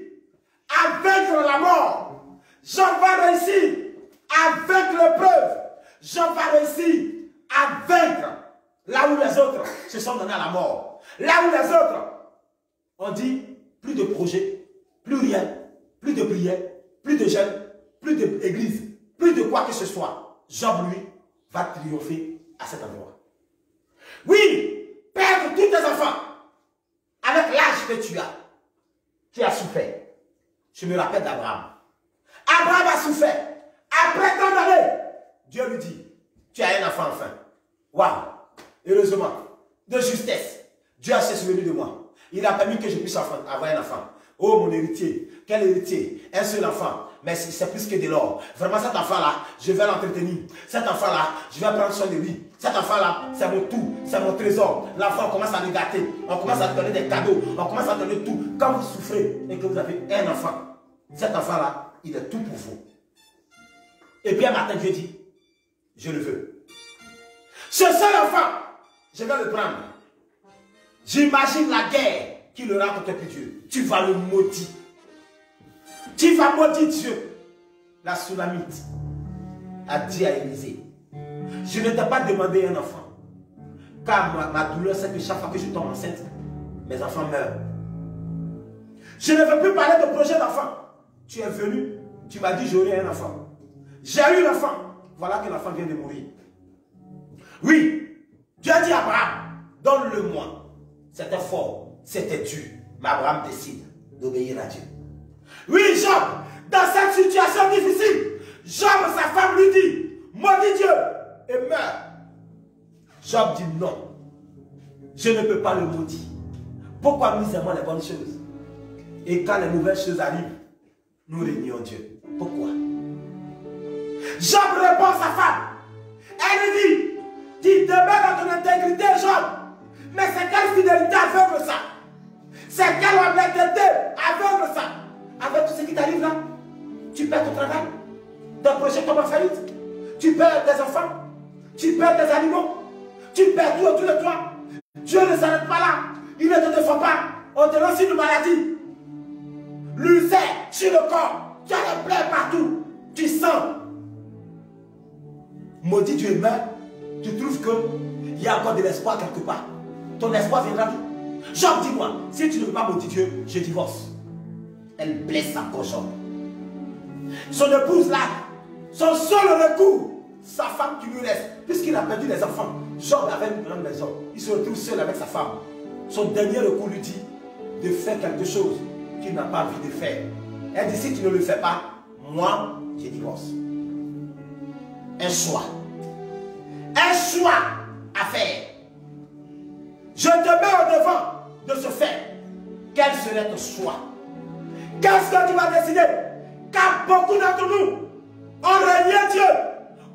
à vaincre la mort. Job va réussir à vaincre l'épreuve. Job va réussir à vaincre là où les autres se sont donnés à la mort. Là où les autres ont dit plus de projets, plus rien, plus de prières, plus de jeûnes, plus d'église, plus de quoi que ce soit. Job, lui, va triompher à cet endroit. Oui, perdre tous tes enfants avec l'âge que tu as souffert. Je me rappelle d'Abraham. Abraham a souffert. Après tant d'années, Dieu lui dit, tu as un enfant enfin. Waouh! Heureusement, de justesse, Dieu s'est souvenu de moi. Il a permis que je puisse avoir un enfant. Oh mon héritier, quel héritier? Un seul enfant, mais c'est plus que de l'or. Vraiment cet enfant-là, je vais l'entretenir. Cet enfant-là, je vais prendre soin de lui. Cet enfant-là, c'est mon tout, c'est mon trésor. L'enfant commence à le gâter, on commence à lui donner des cadeaux, on commence à donner tout. Quand vous souffrez et que vous avez un enfant, cet enfant-là, il est tout pour vous. Et puis un matin, Dieu dit, je le veux. Ce seul enfant, je vais le prendre. J'imagine la guerre qu'il aura contre Dieu. Tu vas le maudire. Tu vas maudire Dieu. La Sulamite a dit à Élisée, je ne t'ai pas demandé un enfant. Car ma douleur, c'est que chaque fois que je tombe enceinte, mes enfants meurent. Je ne veux plus parler de projet d'enfant. Tu es venu, tu m'as dit j'aurai un enfant. J'ai eu l'enfant. Voilà que l'enfant vient de mourir. Oui, Dieu a dit à Abraham, donne-le-moi. C'était fort, c'était dur. Mais Abraham décide d'obéir à Dieu. Oui, Job, dans cette situation difficile, Job, sa femme lui dit, maudis Dieu et meurt. Job dit non, je ne peux pas le maudire. Pourquoi nous aimons les bonnes choses? Et quand les mauvaises choses arrivent, nous régnons Dieu. Pourquoi? Job répond à sa femme. Elle lui dit, tu demeures dans ton intégrité, Job. Mais c'est quelle fidélité aveugle ça? C'est quelle honnêteté aveugle de ça, avec tout ce qui t'arrive là, tu perds ton travail, ton projet tombe en faillite, tu perds tes enfants, tu perds tes animaux, tu perds tout autour de toi. Dieu ne s'arrête pas là, il ne te défend pas, on te lance une maladie, l'ulcère sur le corps, tu as des plaies partout, tu sens. Maudit Dieu meurt, tu trouves qu'il y a encore de l'espoir quelque part. Ton espoir viendra d'où? Job, dis-moi, si tu ne veux pas maudire Dieu, je divorce. Elle blesse encore Job. Son épouse là, son seul recours, sa femme qui lui laisse, puisqu'il a perdu les enfants. Job avait une grande maison, il se retrouve seul avec sa femme. Son dernier recours lui dit de faire quelque chose qu'il n'a pas envie de faire. Elle dit, si tu ne le fais pas, moi, je divorce. Un choix. Un choix à faire. Je te mets au devant de ce fait. Quel serait ton choix? Qu'est-ce que tu vas décider? Car beaucoup d'entre nous ont renié Dieu.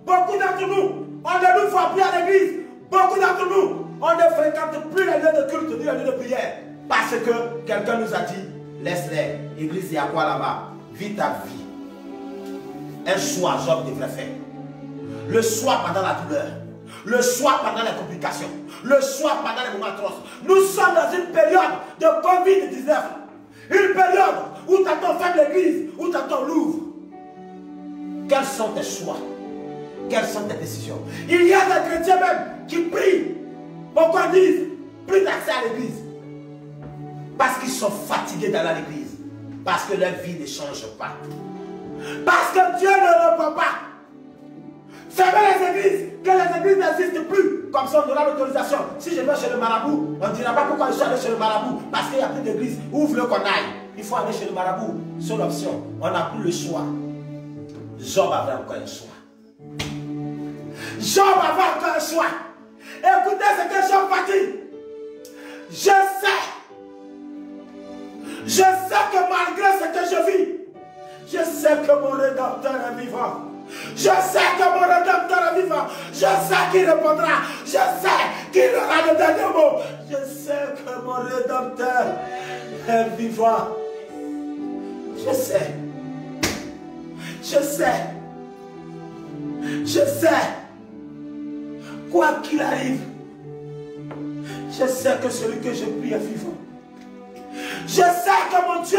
Beaucoup d'entre nous, on ne nous voit plus à l'église. Beaucoup d'entre nous, on ne fréquente plus les lieux de culte ni les lieux de prière. Parce que quelqu'un nous a dit, laisse-les, l'église, il y a quoi là-bas? Vis ta vie. Un choix, Job devrait faire. Le choix pendant la douleur. Le choix pendant les complications. Le choix pendant les moments atroces. Nous sommes dans une période de Covid-19. Une période où t'attends faire l'église, où t'attends l'ouvre. Quels sont tes choix? Quelles sont tes décisions? Il y a des chrétiens même qui prient. Pourquoi disent plus d'accès à l'église? Parce qu'ils sont fatigués d'aller à l'église. Parce que leur vie ne change pas. Parce que Dieu ne répond pas. Fermez les églises, que les églises n'existent plus. Comme ça, on aura l'autorisation. Si je vais chez le marabout, on ne dira pas pourquoi je suis allé chez le marabout. Parce qu'il n'y a plus d'église. Ouvre-le qu'on aille. Il faut aller chez le marabout. Seule option. On n'a plus le choix. Job avait encore un choix. Job avait encore un choix. Écoutez ce que Job va dire. Je sais que malgré ce que je vis, je sais que mon Rédempteur est vivant. Je sais que mon Rédempteur est vivant. Je sais qu'il répondra. Je sais qu'il aura le dernier mot. Je sais que mon Rédempteur est vivant. Je sais. Je sais. Je sais. Quoi qu'il arrive, je sais que celui que je prie est vivant. Je sais que mon Dieu,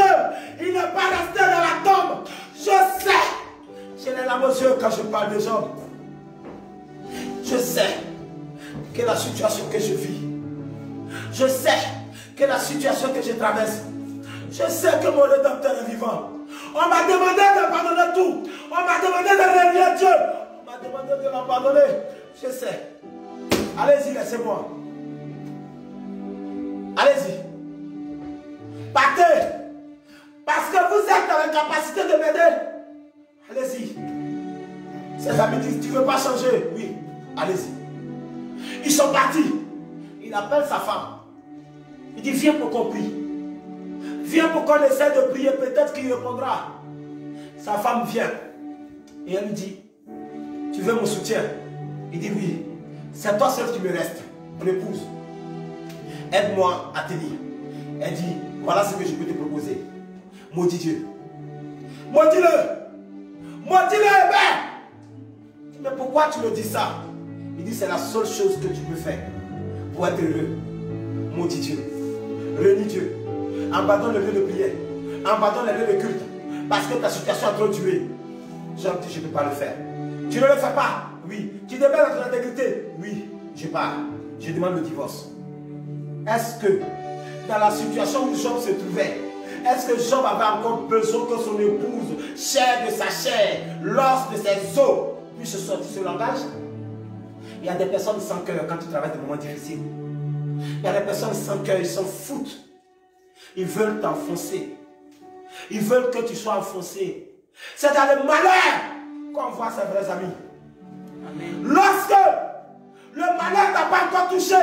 il n'est pas resté dans la tombe. Je sais. J'ai les larmes aux yeux quand je parle des hommes. Je sais que la situation que je vis, je sais que la situation que je traverse, je sais que mon Rédempteur est vivant. On m'a demandé d'abandonner tout. On m'a demandé de renier Dieu. On m'a demandé de l'abandonner. Je sais. Allez-y, laissez-moi. Allez-y. Partez. Parce que vous êtes dans la capacité de m'aider. Allez-y. Ses amis disent, tu ne veux pas changer? Oui, allez-y. Ils sont partis. Il appelle sa femme. Il dit, viens pour qu'on prie. Viens pour qu'on essaie de prier, peut-être qu'il répondra. Sa femme vient. Et elle lui dit, tu veux mon soutien? Il dit, oui. C'est toi seul qui me reste, mon épouse. Aide-moi à tenir. Elle dit, voilà ce que je peux te proposer. Maudis Dieu. Maudis-le. Maudis-le, Hébert. Mais pourquoi tu me dis ça? Il dit, c'est la seule chose que tu peux faire pour être heureux. Maudis Dieu. Renie Dieu. Abandonne le lieu de prière. Abandonne le lieu de culte. Parce que ta situation a trop duré. Jean dit, je ne peux pas le faire. Tu ne le fais pas? Oui. Tu demeures dans ton intégrité? Oui. Je pars. Je demande le divorce. Est-ce que dans la situation où Job se trouvait, est-ce que Job avait encore besoin que son épouse, chair de sa chair, l'os de ses os, puisse sortir ce langage? Il y a des personnes sans cœur quand tu traverses des moments difficiles. Il y a des personnes sans cœur, ils s'en foutent. Ils veulent t'enfoncer. Ils veulent que tu sois enfoncé. C'est dans le malheur qu'on voit ses vrais amis. Amen. Lorsque le malheur t'a pas encore touché,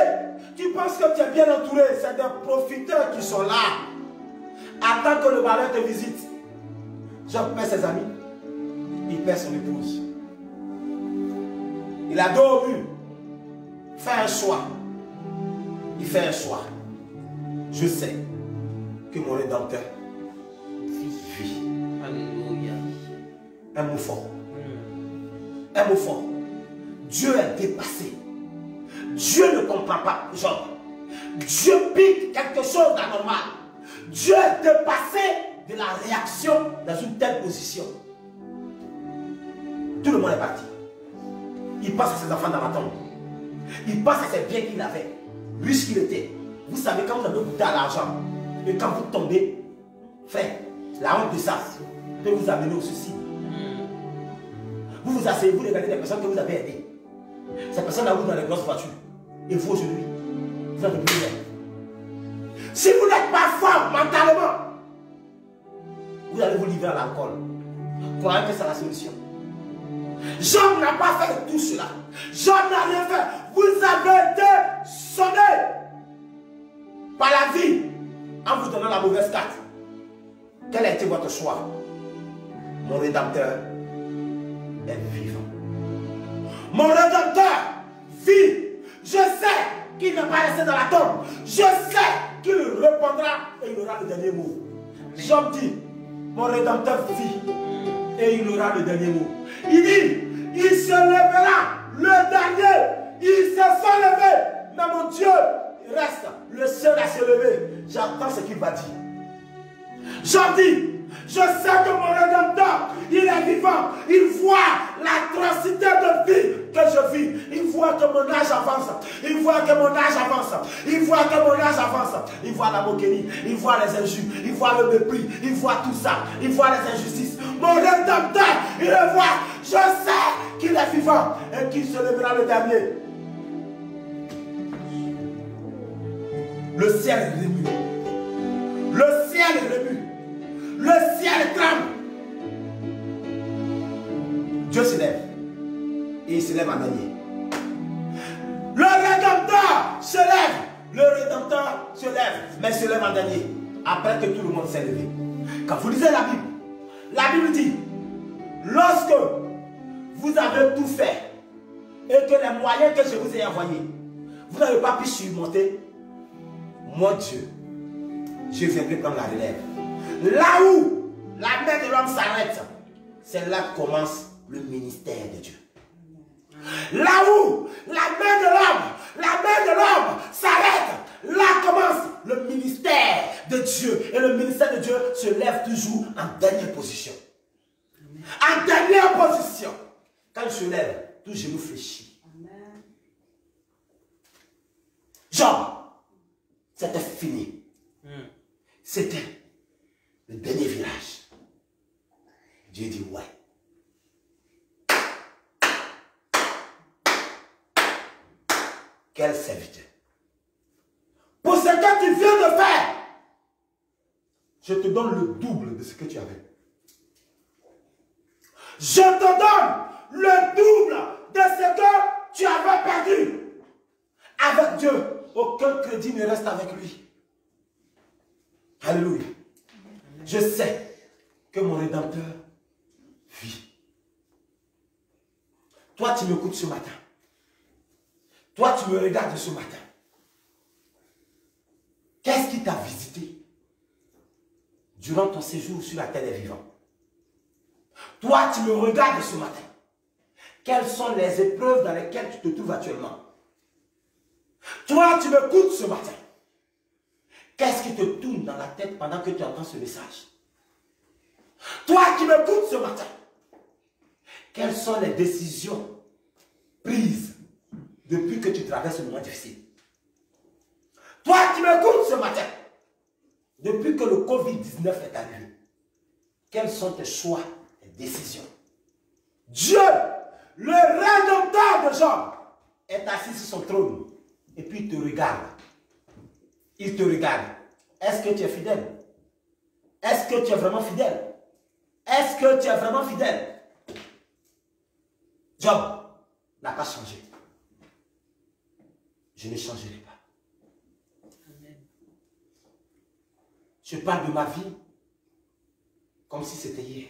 tu penses que tu es bien entouré. C'est des profiteurs qui sont là. Attends que le malheur te visite. Job perd ses amis. Il perd son épouse. Il a dos au mur. Fait un choix. Il fait un choix. Je sais que mon Rédempteur Un mot fort. Un mot fort. Dieu est dépassé. Dieu ne comprend pas. Genre, Dieu pique quelque chose d'anormal. Dieu est dépassé de la réaction dans une telle position. Tout le monde est parti. Il passe à ses enfants dans la tombe. Il passe à ses biens qu'il avait. Riche qu'il était. Vous savez, quand vous avez goûté à l'argent, et quand vous tombez, frère, la honte de ça peut vous amener au suicide. Vous vous asseyez, vous regardez des personnes que vous avez aidées. Ces personnes-là, vous dans les grosses voitures. Et vous aujourd'hui, vous avez plus rien. Si vous n'êtes pas fort mentalement, vous allez vous livrer à l'alcool. Croyez que c'est la solution. Job n'a pas fait tout cela. Job n'a rien fait. Vous avez été sonné par la vie en vous donnant la mauvaise carte. Quel a été votre choix? Mon Rédempteur est vivant. Mon Rédempteur vit. Je sais qu'il n'est pas resté dans la tombe. Je sais qu'il répondra et il aura le dernier mot. Job dit, mon Rédempteur vit et il aura le dernier mot. Il dit, il se lèvera le dernier. Ils se sont levés. Mais mon Dieu reste le seul à se lever. J'entends ce qu'il va dire. Job dit, je sais que mon Rédempteur, il est vivant. Il voit l'atrocité de vie que je vis. Il voit que mon âge avance. Il voit que mon âge avance. Il voit que mon âge avance. Il voit la moquerie. Il voit les injures. Il voit le mépris. Il voit tout ça. Il voit les injustices. Mon Rédempteur, il le voit. Je sais qu'il est vivant et qu'il se lèvera le dernier. Le ciel est remu. Le ciel est remu. Le ciel tremble. Dieu se lève. Et il se lève en dernier. Le Rédempteur se lève. Le Rédempteur se lève. Mais il se lève en dernier. Après que tout le monde s'est levé. Quand vous lisez la Bible dit, lorsque vous avez tout fait et que les moyens que je vous ai envoyés, vous n'avez pas pu surmonter, moi Dieu, je viendrai prendre la relève. Là où la main de l'homme s'arrête, c'est là que commence le ministère de Dieu. Là où la main de l'homme s'arrête, là commence le ministère de Dieu. Et le ministère de Dieu se lève toujours en dernière position. En dernière position. Quand il se lève, tout genou fléchit. Genre, c'était fini. C'était le dernier virage. Dieu dit ouais. Quel serviteur. Pour ce que tu viens de faire, je te donne le double de ce que tu avais. Je te donne le double de ce que tu avais perdu. Avec Dieu, aucun crédit ne reste avec lui. Alléluia. Je sais que mon Rédempteur vit. Toi, tu m'écoutes ce matin. Toi, tu me regardes ce matin. Qu'est-ce qui t'a visité durant ton séjour sur la terre des vivants? Toi, tu me regardes ce matin. Quelles sont les épreuves dans lesquelles tu te trouves actuellement? Toi, tu m'écoutes ce matin. Qu'est-ce qui te tourne dans la tête pendant que tu entends ce message? Toi qui m'écoutes ce matin, quelles sont les décisions prises depuis que tu traverses le moment difficile? Toi qui m'écoutes ce matin, depuis que le Covid-19 est arrivé, quels sont tes choix et décisions? Dieu, le Rédempteur de Job, est assis sur son trône et puis il te regarde. Il te regarde. Est-ce que tu es fidèle? Est-ce que tu es vraiment fidèle? Est-ce que tu es vraiment fidèle? Job n'a pas changé. Je ne changerai pas. Amen. Je parle de ma vie comme si c'était hier.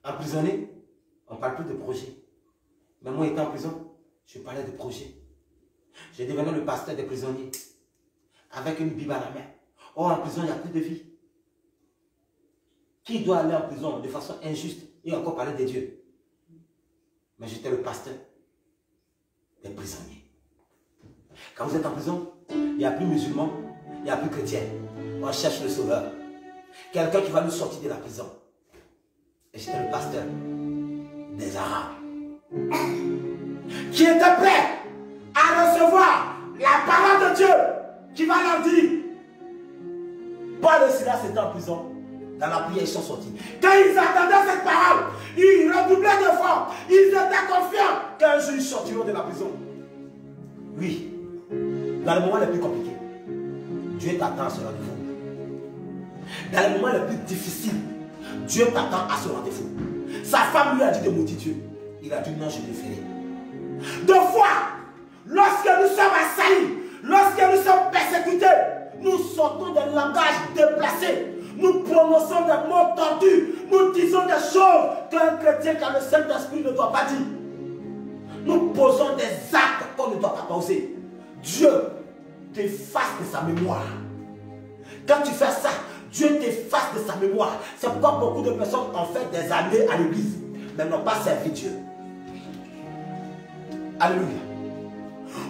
Emprisonné, on ne parle plus de projet. Mais moi étant en prison, je parlais de projet. Je devenais le pasteur des prisonniers. Avec une Bible à la main. Oh, en prison, il n'y a plus de vie. Qui doit aller en prison de façon injuste Il a encore parlé de Dieu. Mais j'étais le pasteur des prisonniers. Quand vous êtes en prison, il n'y a plus musulmans, il n'y a plus chrétiens. On cherche le sauveur. Quelqu'un qui va nous sortir de la prison. Et j'étais le pasteur des Arabes. Qui était prêt à recevoir la parole de Dieu. Qui va leur dire. Paul et Silas étaient en prison. Dans la prière, ils sont sortis. Quand ils attendaient cette parole, ils redoublaient d'efforts. Ils étaient confiants qu'un jour ils sortiront de la prison. Oui, dans le moment le plus compliqué, Dieu t'attend à ce rendez-vous. Dans le moment le plus difficile, Dieu t'attend à ce rendez-vous. Sa femme lui a dit de maudire Dieu. Il a dit non, je le ferai. Deux fois, lorsque nous sommes assaillis, lorsque nous sommes persécutés, nous sortons des langages déplacés. Nous prononçons des mots tordus. Nous disons des choses qu'un chrétien qui a le Saint-Esprit ne doit pas dire. Nous posons des actes qu'on ne doit pas poser. Dieu t'efface de sa mémoire. Quand tu fais ça, Dieu t'efface de sa mémoire. C'est pourquoi beaucoup de personnes ont fait des années à l'église, mais n'ont pas servi Dieu. Alléluia.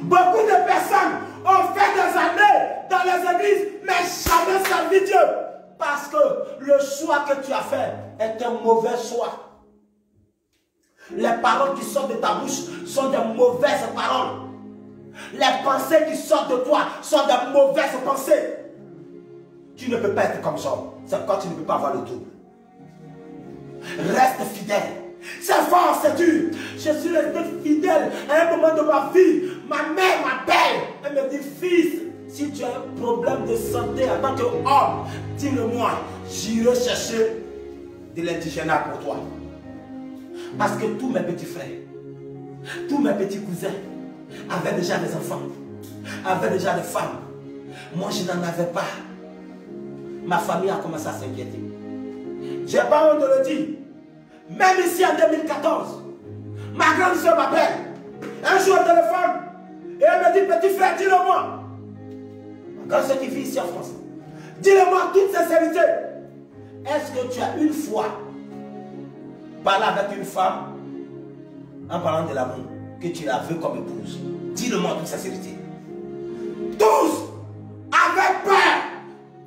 Beaucoup de personnes ont fait des années dans les églises, mais jamais servi Dieu. Parce que le choix que tu as fait est un mauvais choix. Les paroles qui sortent de ta bouche sont de mauvaises paroles. Les pensées qui sortent de toi sont de mauvaises pensées. Tu ne peux pas être comme ça. C'est pourquoi tu ne peux pas avoir le double. Reste fidèle. C'est fort, c'est dur. Je suis resté fidèle à un moment de ma vie. Ma mère m'appelle. Elle me dit, fils, si tu as un problème de santé en tant qu'homme, dis-le-moi. J'irai chercher de l'indigénat pour toi. Parce que tous mes petits frères, tous mes petits cousins avaient déjà des enfants, avaient déjà des femmes. Moi, je n'en avais pas. Ma famille a commencé à s'inquiéter. Je n'ai pas honte de le dire. Même ici en 2014, ma grande soeur m'appelle. Un jour au téléphone. Et elle me dit, petit frère, dis-le-moi. Ma grande soeur qui vit ici en France. Dis-le-moi en toute sincérité. Est-ce que tu as une fois parlé avec une femme en parlant de l'amour que tu la veux comme épouse? Dis-le-moi en toute sincérité. Tous avaient peur.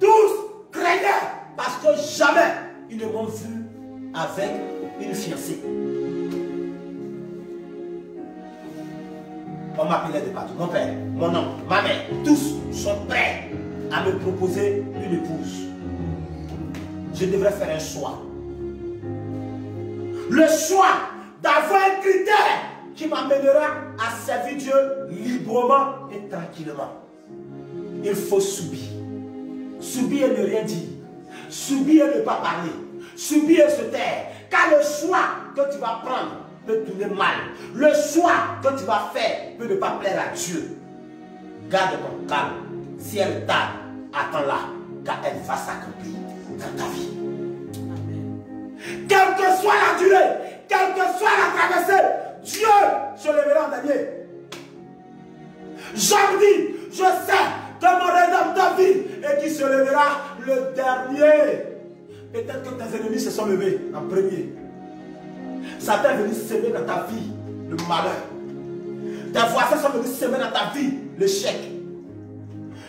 Tous craignaient. Parce que jamais ils ne m'ont vu avec une fiancée. On m'appelait de partout. Mon père, mon oncle, ma mère, tous sont prêts à me proposer une épouse. Je devrais faire un choix. Le choix d'avoir un critère qui m'amènera à servir Dieu librement et tranquillement. Il faut subir. Subir et ne rien dire. Subir et ne pas parler. Subir et se taire. Car le choix que tu vas prendre peut tourner mal. Le choix que tu vas faire peut ne pas plaire à Dieu. Garde ton calme. Si elle tarde, attends-la. Car elle va s'accomplir dans ta vie. Quelle que soit la durée, quelle que soit la traversée, Dieu se lèvera en dernier. Job dit, je sais que mon rédempteur vit et qui se lèvera le dernier. Peut-être que tes ennemis se sont levés en premier. Satan est venu semer dans ta vie le malheur. Tes voisins sont venus semer dans ta vie l'échec.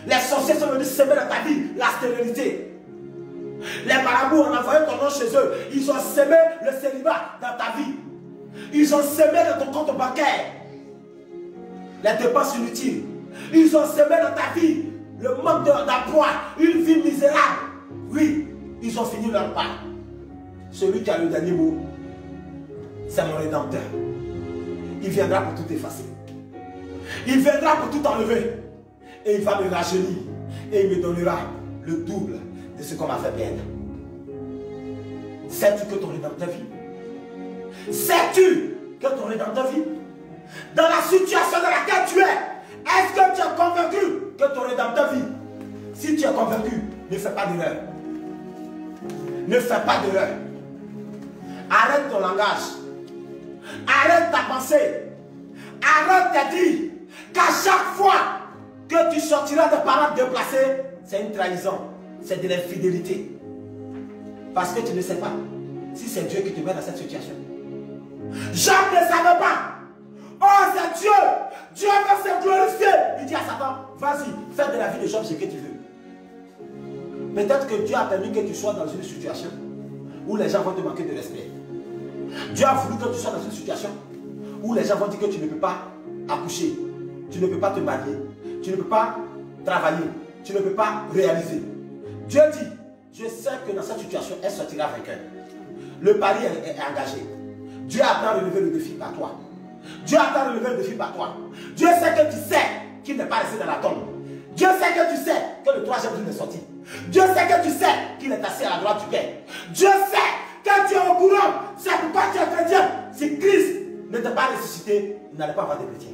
Les sorciers sont venus semer dans ta vie la stérilité. Les marabouts ont envoyé ton nom chez eux. Ils ont semé le célibat dans ta vie. Ils ont semé dans ton compte bancaire les dépenses inutiles. Ils ont semé dans ta vie le manque d'emploi, une vie misérable. Oui, ils ont fini leur part. Celui qui a le dernier mot, c'est mon rédempteur. Il viendra pour tout effacer. Il viendra pour tout enlever. Et il va me rajeunir. Et il me donnera le double de ce qu'on m'a fait perdre. Sais-tu que ton rédempteur vit? Sais-tu que ton rédempteur vit? Dans la situation dans laquelle tu es, est-ce que tu es convaincu que ton rédempteur vit? Si tu es convaincu, ne fais pas d'erreur. Ne fais pas d'erreur. Arrête ton langage. Arrête ta pensée. Arrête de dire qu'à chaque fois que tu sortiras de paroles déplacées, c'est une trahison. C'est de l'infidélité. Parce que tu ne sais pas si c'est Dieu qui te met dans cette situation. Job ne savait pas. Oh, c'est Dieu. Dieu va se glorifier. Il dit à Satan, vas-y, fais de la vie de Job ce que tu veux. Peut-être que Dieu a permis que tu sois dans une situation où les gens vont te manquer de respect. Dieu a voulu que tu sois dans une situation où les gens vont dire que tu ne peux pas accoucher, tu ne peux pas te marier, tu ne peux pas travailler, tu ne peux pas réaliser. Dieu dit, je sais que dans cette situation, elle sortira vainqueur. Le pari est engagé. Dieu attend de relever le défi par toi. Dieu attend de relever le défi par toi. Dieu sait que tu sais qu'il n'est pas resté dans la tombe. Dieu sait que tu sais que le troisième jour est sorti. Dieu sait que tu sais qu'il est assis à la droite du Père. Dieu sait que tu es au courant. C'est pourquoi tu es chrétien. Si Christ n'était pas ressuscité, il n'allait pas avoir de chrétiens.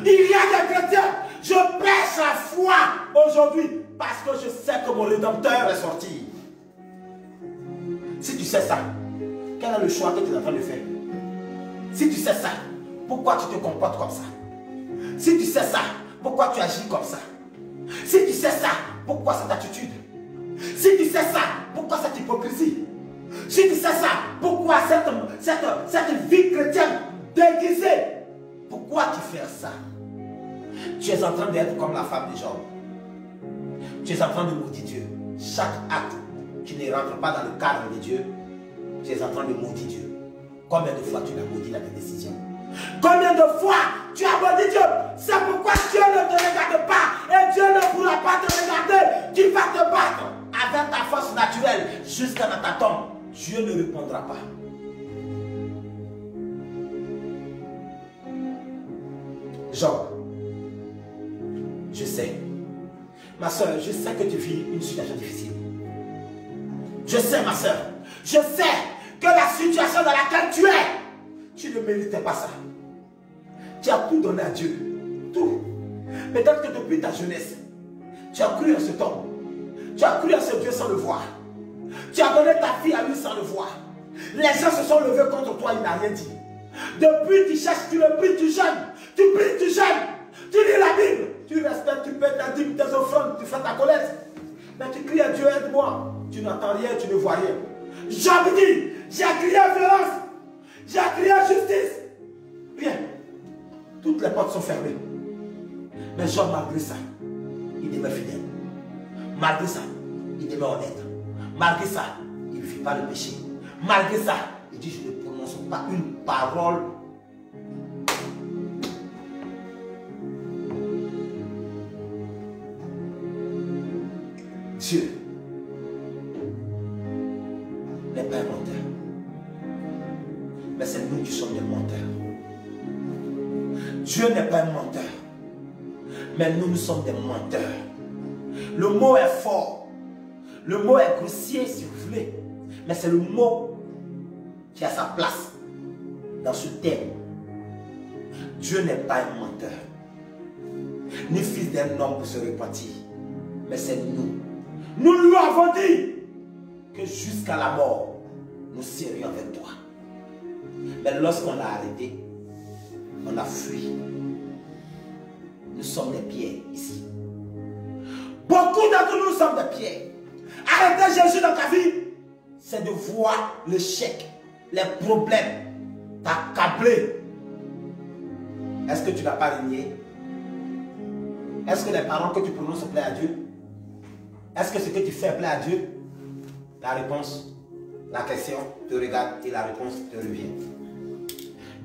Il y a des chrétiens. Je prêche la foi aujourd'hui parce que je sais que mon Rédempteur est sorti. Si tu sais ça, quel est le choix que tu es en train de faire? Si tu sais ça, pourquoi tu te comportes comme ça? Si tu sais ça, pourquoi tu agis comme ça? Si tu sais ça, pourquoi cette attitude? Si tu sais ça, pourquoi cette hypocrisie? Si tu sais ça, pourquoi cette vie chrétienne déguisée? Pourquoi tu fais ça? Tu es en train d'être comme la femme de Job. Tu es en train de maudire Dieu. Chaque acte qui ne rentre pas dans le cadre de Dieu, tu es en train de maudire Dieu. Combien de fois tu l'as maudit dans tes décisions? Combien de fois tu as maudit Dieu? C'est pourquoi Dieu ne te regarde pas et Dieu ne pourra pas te regarder. Tu vas te battre avec ta force naturelle jusqu'à dans ta tombe. Dieu ne répondra pas. Job, je sais. Ma soeur, je sais que tu vis une situation difficile. Je sais, ma soeur. Je sais que la situation dans laquelle tu es, tu ne méritais pas ça. Tu as tout donné à Dieu. Tout. Peut-être que depuis ta jeunesse, tu as cru en cet homme. Tu as cru en ce Dieu sans le voir. Tu as donné ta vie à lui sans le voir. Les gens se sont levés contre toi, il n'a rien dit. Depuis tu cherches, tu le pries, tu jeûnes. Tu pries, tu jeûnes. Tu lis la Bible. Tu respectes, tu paies ta dîme, tes offrandes, tu fais ta collecte. Mais tu cries à Dieu, aide-moi. Tu n'entends rien, tu ne vois rien. Job dit, j'ai crié à violence. J'ai crié à justice. Bien. Toutes les portes sont fermées. Mais Job, malgré ça, il demeure fidèle. Malgré ça, il demeure honnête. Malgré ça, il ne fuit pas le péché. Malgré ça, il dit, je ne prononce pas une parole. Dieu n'est pas un menteur. Mais c'est nous qui sommes des menteurs. Dieu n'est pas un menteur. Mais nous sommes des menteurs. Le mot est fort. Le mot est grossier si vous voulez. Mais c'est le mot qui a sa place dans ce thème. Dieu n'est pas un menteur. Ni fils d'un homme pour se repentir. Mais c'est nous. Nous lui avons dit que jusqu'à la mort, nous serions avec toi. Mais lorsqu'on l'a arrêté, on a fui. Nous sommes des pierres ici. Beaucoup d'entre nous sommes des pierres. Arrêter Jésus dans ta vie, c'est de voir l'échec, les problèmes t'accabler. Est-ce que tu n'as pas régné? Est-ce que les paroles que tu prononces plaisent à Dieu? Est-ce que ce que tu fais plaît à Dieu? La réponse, la question te regarde et la réponse te revient.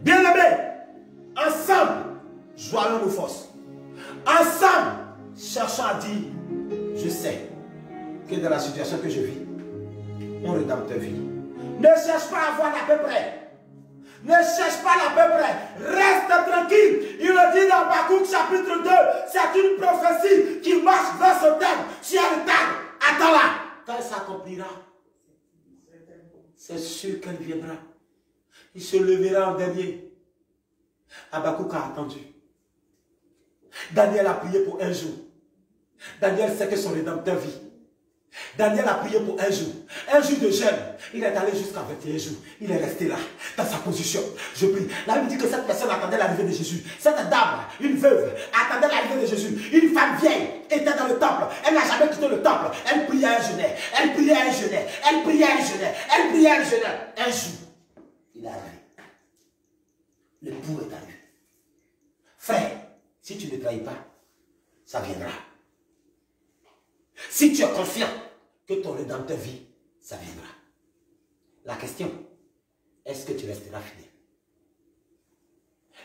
Bien-aimés, ensemble, joignons nos forces. Ensemble, cherchons à dire, je sais que dans la situation que je vis, mon Rédempteur vit. Ne cherche pas à avoir l'à peu près. Ne cherche pas l'à peu près. Reste tranquille. Il le dit dans Habakkuk chapitre 2. C'est une prophétie qui marche vers ce terme. Si elle tarde, attends-la. Quand elle s'accomplira, c'est sûr qu'elle viendra. Il se levera en dernier. Habakkuk a attendu. Daniel a prié pour un jour. Daniel sait que son Rédempteur vit. Daniel a prié pour un jour de jeûne. Il est allé jusqu'à 21 jours. Il est resté là, dans sa position. Je prie. La Bible dit que cette personne attendait l'arrivée de Jésus. Cette dame, une veuve, attendait l'arrivée de Jésus. Une femme vieille était dans le temple. Elle n'a jamais quitté le temple. Elle priait un jeûneur. Elle priait un jeûneur. Elle priait un jeûneur. Elle priait un jeûneur. Un jour, il est arrivé. Le pouls est à lui. Frère, si tu ne trahis pas, ça viendra. Si tu es confiant que ton Rédempteur vit, ça viendra. La question, est-ce que tu resteras fidèle?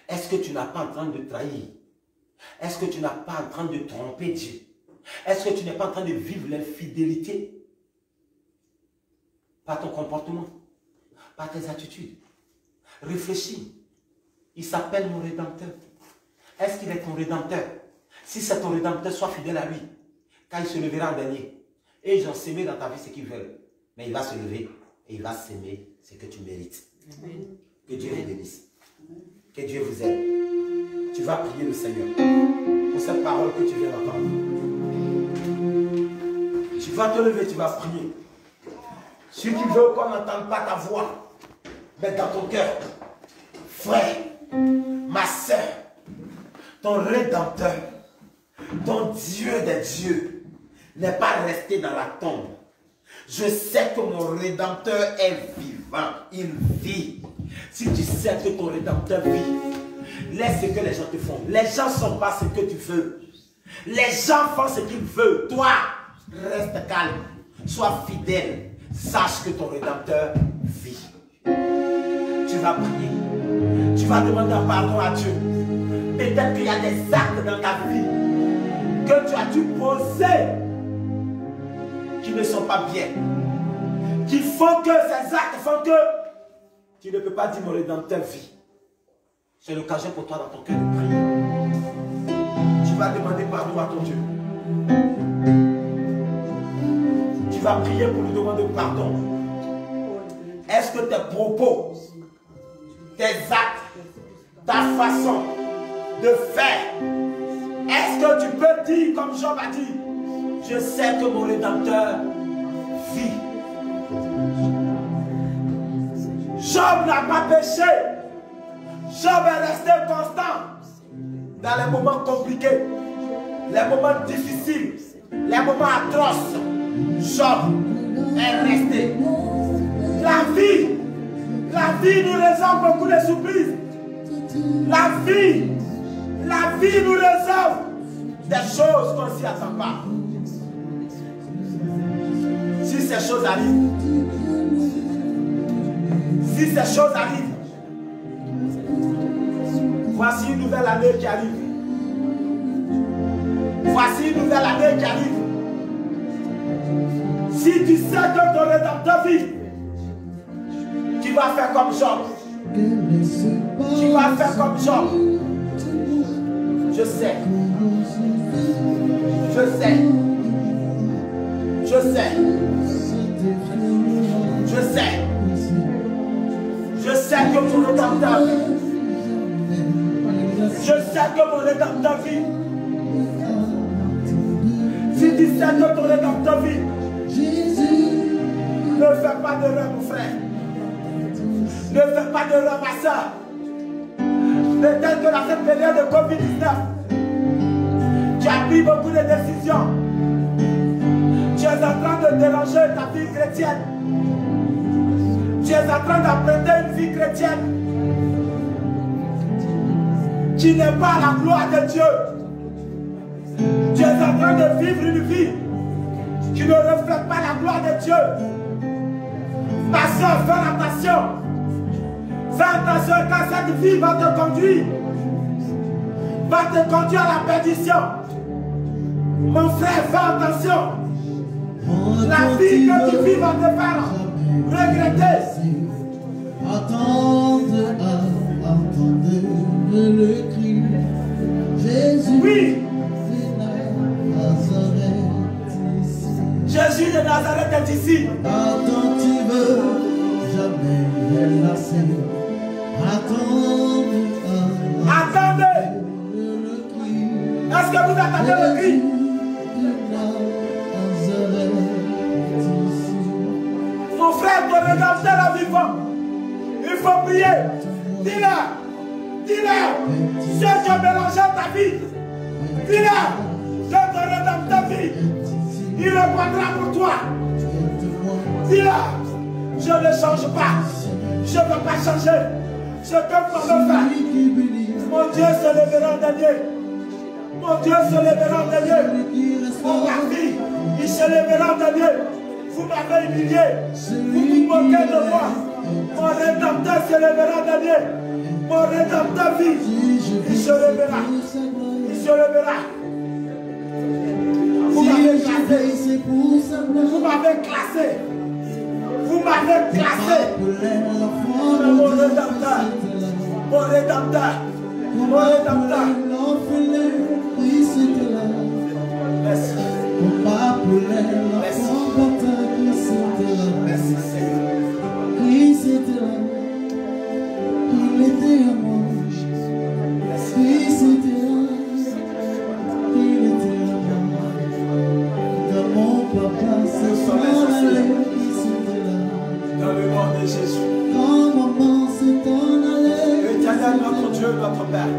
Est-ce que tu n'as pas en train de trahir? Est-ce que tu n'as pas en train de tromper Dieu? Est-ce que tu n'es pas en train de vivre l'infidélité? Par ton comportement, par tes attitudes. Réfléchis. Il s'appelle mon Rédempteur. Est-ce qu'il est ton Rédempteur? Si c'est ton Rédempteur, sois fidèle à lui. Car il se levera en dernier. Et ils ont sémé dans ta vie ce qu'ils veulent. Mais il va se lever et il va s'aimer ce que tu mérites. Amen. Que Dieu vous bénisse. Que Dieu vous aide. Tu vas prier le Seigneur pour cette parole que tu viens d'entendre. Tu vas te lever, tu vas prier. Si tu veux qu'on n'entende pas ta voix, mais dans ton cœur, frère, ma soeur, ton Rédempteur, ton Dieu des dieux, n'est pas resté dans la tombe. Je sais que mon Rédempteur est vivant. Il vit. Si tu sais que ton Rédempteur vit, laisse ce que les gens te font. Les gens ne sont pas ce que tu veux. Les gens font ce qu'ils veulent. Toi, reste calme. Sois fidèle. Sache que ton Rédempteur vit. Tu vas prier. Tu vas demander pardon à Dieu. Peut-être qu'il y a des actes dans ta vie que tu as dû poser qui ne sont pas bien, qui font que ces actes font que tu ne peux pas dire mon Rédempteur vit. C'est l'occasion pour toi dans ton cœur de prier. Tu vas demander pardon à ton Dieu. Tu vas prier pour lui demander pardon. Est-ce que tes propos, tes actes, ta façon de faire, est-ce que tu peux dire comme Job a dit? Je sais que mon Rédempteur vit. Job n'a pas péché. Job est resté constant dans les moments compliqués, les moments difficiles, les moments atroces. Job est resté. La vie nous réserve beaucoup de surprises. La vie nous réserve des choses qu'on ne s'y attend pas. Si ces choses arrivent, voici une nouvelle année qui arrive. Voici une nouvelle année qui arrive. Si tu sais que ton Rédempteur vit, tu vas faire comme Job. Tu vas faire comme Job. Je sais. Je sais. Je sais. Je sais. Je sais que mon Rédempteur vit. Je sais que mon Rédempteur vit. Si tu sais que ton Rédempteur vit, ne fais pas d'erreur, mon frère. Ne fais pas d'erreur, ma soeur. Peut-être que dans cette période de Covid-19, tu as pris beaucoup de décisions. Tu es en train de déranger ta vie chrétienne. Tu es en train d'apprêter une vie chrétienne qui n'est pas la gloire de Dieu. Tu es en train de vivre une vie qui ne reflète pas la gloire de Dieu. Ma soeur, fais attention. Fais attention car cette vie va te conduire à la perdition. Mon frère, fais attention. La vie que tu vis va te faire regretter. Attendez le cri. Jésus, oui. Nazareth, Jésus de Nazareth est ici. attentive, jamais lassé. Attendez. Le cri. Est-ce que vous attendez le cri? De Nazareth. est ton rédempteur vivant. Il faut prier. Dis-leur. Dis-leur. Ce qui a mélangé ta vie. Dis-leur. Que ton rédempteur vit. Il reprendra pour toi. Dis-leur. Je ne change pas. Je ne veux pas changer. Ce que vous m'avez fait. Mon Dieu se lèvera en dernier. Mon Dieu se lèvera en dernier. Mon mari, il se lèvera en dernier. Vous m'avez humilié. Vous vous moquez de moi. Mon rédempteur se lèvera en dernier. Mon rédempteur vit. Il se lèvera. Il se lèvera. Vous m'avez classé. Vous m'avez classé. Vous m'avez classé. Mon rédempteur. Mon rédempteur. Mon rédempteur. Merci. Merci. Merci Seigneur. Christ était là. Il était à moi. Christ était là. Il était à moi. Dans mon papa, c'est son allé. Christ était là. Dans le nom de Jésus. Quand maman s'est en allée. Éternel notre Dieu, notre Père.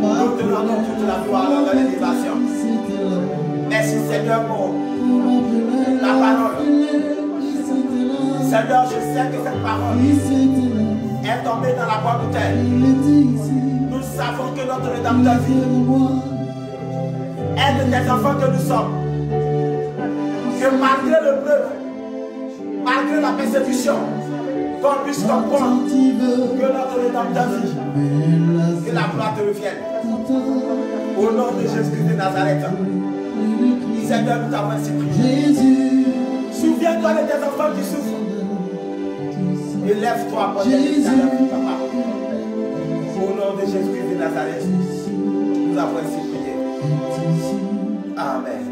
Nous te rendons toute la gloire dans l'élévation. Merci Seigneur pour la parole. Seigneur, je sais que cette parole est tombée dans la bonne terre. Nous savons que notre rédempteur vit. Aide tes enfants que nous sommes. Que malgré le peuple, malgré la persécution, qu'on puisse comprendre que notre rédempteur vit. Que la gloire te revienne. Au nom de Jésus de Nazareth. Seigneur, nous t'avons ainsi prié. Souviens-toi de tes enfants qui souffrent. Et lève-toi pour les papa. Au nom de Jésus de Nazareth, nous avons ainsi prié. Amen.